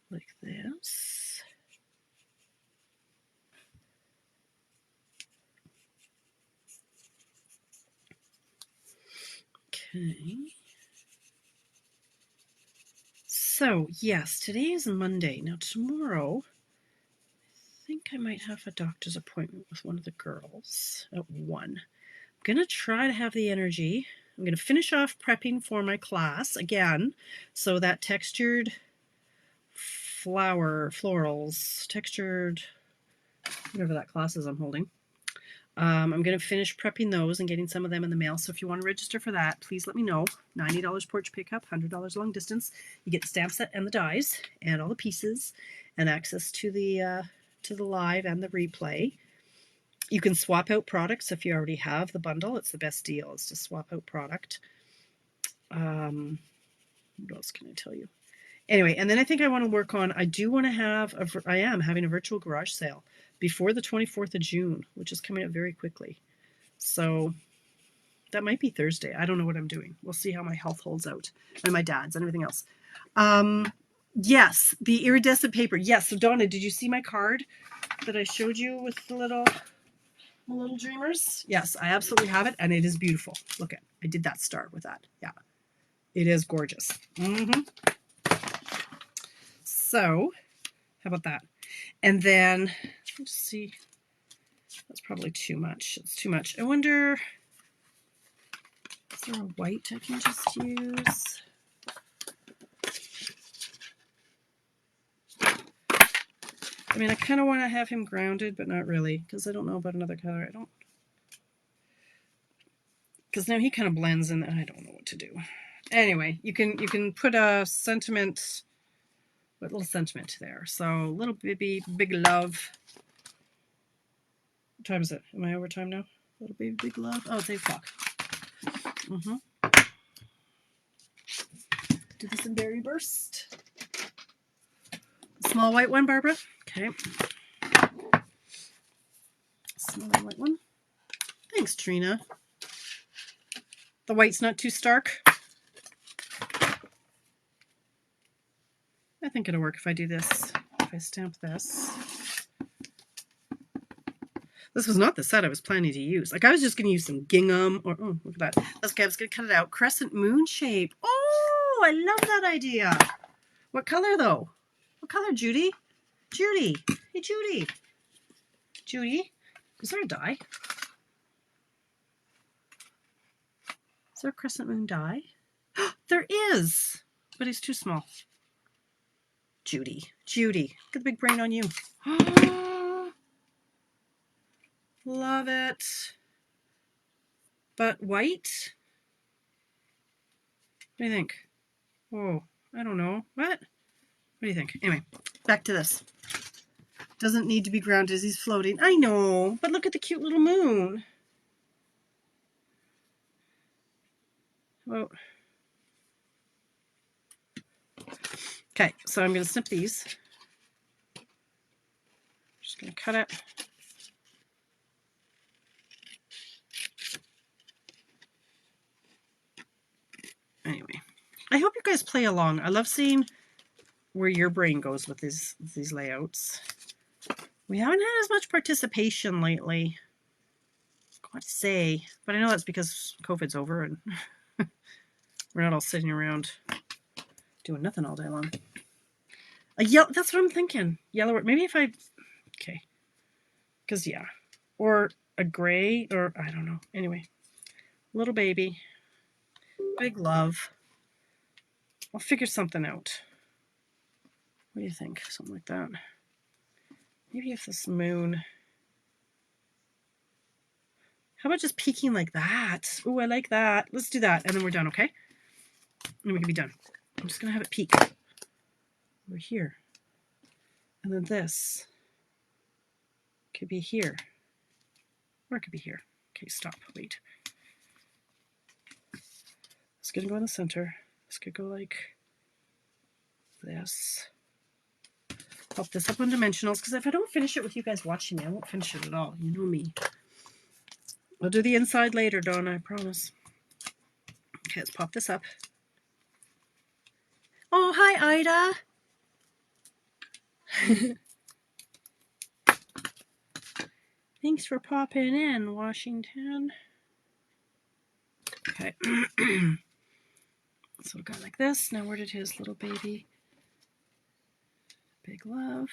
Like this. Okay. So, yes, today is Monday. Now, tomorrow, I think I might have a doctor's appointment with one of the girls at 1. I'm going to try to have the energy. I'm going to finish off prepping for my class again. So that textured florals, textured, whatever that class is I'm holding. I'm going to finish prepping those and getting some of them in the mail. So if you want to register for that, please let me know. $90 porch pickup, $100 long distance. You get the stamp set and the dies and all the pieces and access to the live and the replay. You can swap out products if you already have the bundle. It's the best deal is to swap out product. What else can I tell you? Anyway, and then I think I want to work on, I am having a virtual garage sale before the 24th of June, which is coming up very quickly. So that might be Thursday. I don't know what I'm doing. We'll see how my health holds out, and my dad's and everything else. Yes, the iridescent paper. Yes, so Donna, did you see my card that I showed you with the little dreamers? Yes, I absolutely have it, and it is beautiful. Look at, I did that star with that. Yeah, it is gorgeous. So, how about that? And then, let's see, that's probably too much. It's too much. I wonder, is there a white I can just use? I mean, I kind of want to have him grounded, but not really, because I don't know about another color. Because now he kind of blends in, and I don't know what to do. Anyway, you can put a sentiment, a little sentiment there. So little baby, big love. What time is it? Am I over time now? Little baby, big love. Oh, it's 8 o'clock. Do this in Berry Burst. Small white one, Barbara. Okay. Small white one. Thanks, Trina. The white's not too stark. I think it'll work if I do this. If I stamp this. This was not the set I was planning to use. Like, I was just going to use some gingham or, oh, look at that. That's okay. I was going to cut it out. Crescent moon shape. Oh, I love that idea. What color, though? What color, Judy? Judy. Hey, Judy. Judy, is there a die? Is there a crescent moon die? There is, but it's too small. Judy. Judy. Get the big brain on you. Love it. But white? What do you think? Whoa, I don't know. What? What do you think? Anyway, back to this. Doesn't need to be grounded as he's floating. I know, but look at the cute little moon. Oh. Okay, so I'm going to snip these. Just going to cut it. Anyway, I hope you guys play along. I love seeing where your brain goes with these layouts. We haven't had as much participation lately. Got to say, but I know that's because COVID's over and we're not all sitting around doing nothing all day long. A yellow, that's what I'm thinking. Yellow, maybe if I, okay. Because, yeah. Or a gray, or I don't know. Anyway, little baby. Big love. I'll figure something out. What do you think? Something like that. Maybe if this moon. How about just peeking like that? Oh, I like that. Let's do that, and then we're done, okay? And we can be done. I'm just going to have it peek over here. And then this could be here. Or it could be here. Okay, stop. Wait. It's going to go in the center. This could go like this. Pop this up on dimensionals, because if I don't finish it with you guys watching me, I won't finish it at all. You know me. I'll do the inside later, Donna, I promise. Okay, let's pop this up. Oh, hi, Ida. Thanks for popping in, Washington. Okay. So we'll go like this. Now where did his little baby? Big love.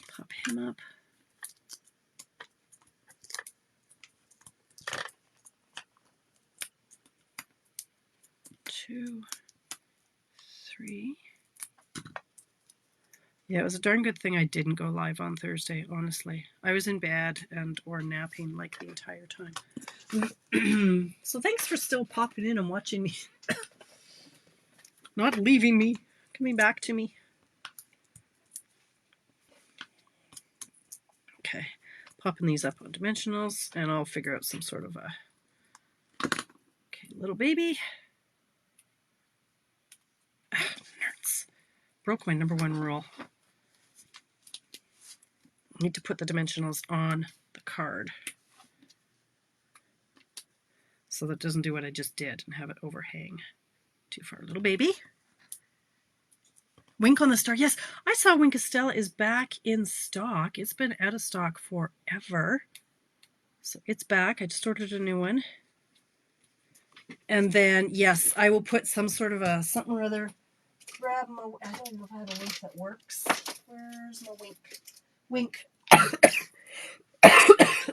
Pop him up. Two, three. Yeah, it was a darn good thing I didn't go live on Thursday, honestly. I was in bed and or napping like the entire time. So thanks for still popping in and watching me. Not leaving me, coming back to me. Okay, popping these up on dimensionals, and I'll figure out some sort of a... Okay, little baby. Nerds. Broke my number one rule. I need to put the dimensionals on the card so that it doesn't do what I just did and have it overhang too far. Little baby. Wink on the Star. Yes, I saw Wink Estella is back in stock. It's been out of stock forever. So it's back. I just ordered a new one. And then, yes, I will put some sort of a something or other. Grab my, I don't know if I have a wink that works. Where's my wink? Wink.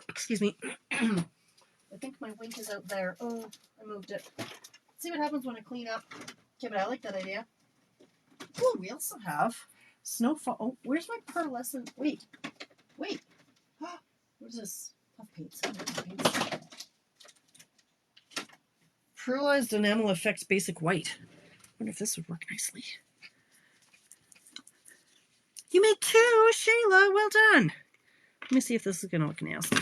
Excuse me. I think my wink is out there. Oh, I moved it. Let's see what happens when I clean up. Okay, but I like that idea. Oh, we also have snowfall. Oh, where's my pearlescent? Wait. What is this? Puff paints. Pearlized Enamel Effects Basic White. I wonder if this would work nicely. You made two, Shayla. Well done. Let me see if this is going to look nasty.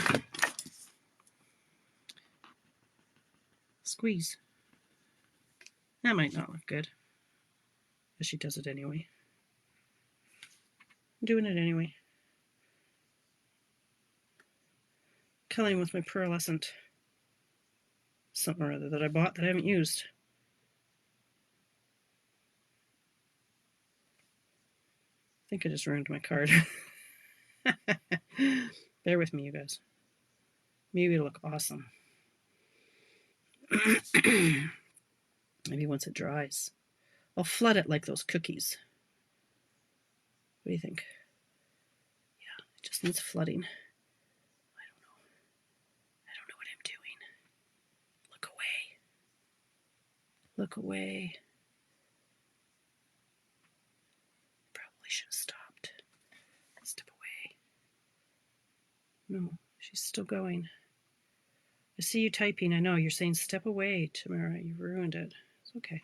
Squeeze. That might not look good. But she does it anyway. I'm doing it anyway. Coloring with my pearlescent something or other that I bought that I haven't used. I think I just ruined my card. Bear with me, you guys. Maybe it'll look awesome. Maybe once it dries. I'll flood it like those cookies. What do you think? Yeah, it just needs flooding. I don't know. I don't know what I'm doing. Look away. Look away. Probably should have stopped. Step away. No, she's still going. I see you typing. I know you're saying step away, Tamara. You ruined it. It's okay.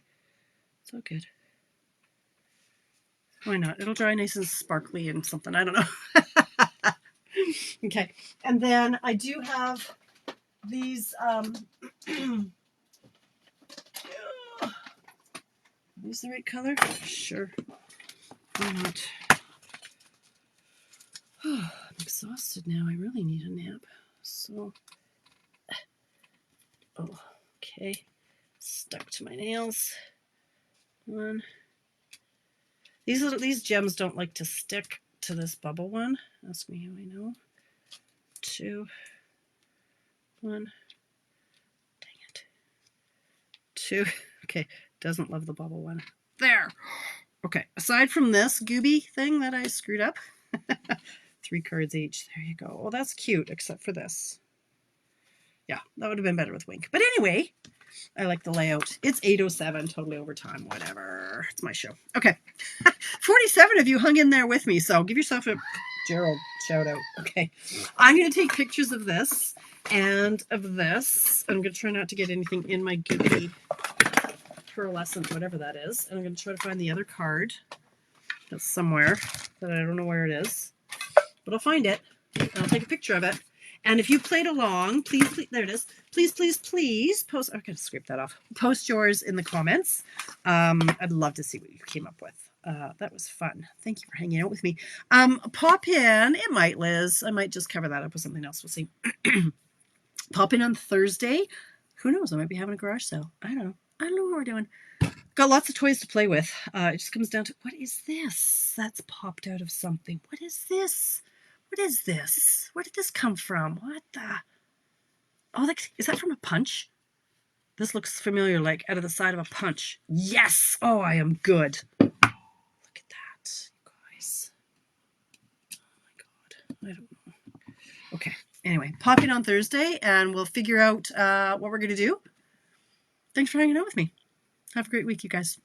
It's all good. Why not? It'll dry nice and sparkly and something. I don't know. Okay. And then I do have these. Are these the right color? Sure. Why not? I'm exhausted now. I really need a nap. So. Oh, okay. Stuck to my nails. One. These gems don't like to stick to this bubble one. Ask me how I know. 2. 1. Dang it. 2. Okay, doesn't love the bubble one. There. Okay, aside from this gooby thing that I screwed up, 3 cards each. There you go. Well, that's cute, except for this. Yeah, that would have been better with Wink. But anyway, I like the layout. It's 8:07, totally overtime, whatever. It's my show. Okay. 47 of you hung in there with me, so give yourself a Gerald shout out. Okay. I'm going to take pictures of this and of this. I'm going to try not to get anything in my goopy pearlescent, whatever that is. And I'm going to try to find the other card that's somewhere that I don't know where it is. But I'll find it. And I'll take a picture of it. And if you played along, please, there it is. Please post. I'm going to scrape that off. Post yours in the comments. I'd love to see what you came up with. That was fun. Thank you for hanging out with me. Pop in. It might, Liz. I might just cover that up with something else. We'll see. Pop in on Thursday. Who knows? I might be having a garage sale. I don't know. I don't know what we're doing. Got lots of toys to play with. It just comes down to, what is this? That's popped out of something. What is this? What is this? Where did this come from? What the? Oh, is that from a punch? This looks familiar, like out of the side of a punch. Yes! Oh, I am good. Look at that, you guys. Oh my God. I don't know. Okay. Anyway, pop in on Thursday and we'll figure out what we're going to do. Thanks for hanging out with me. Have a great week, you guys.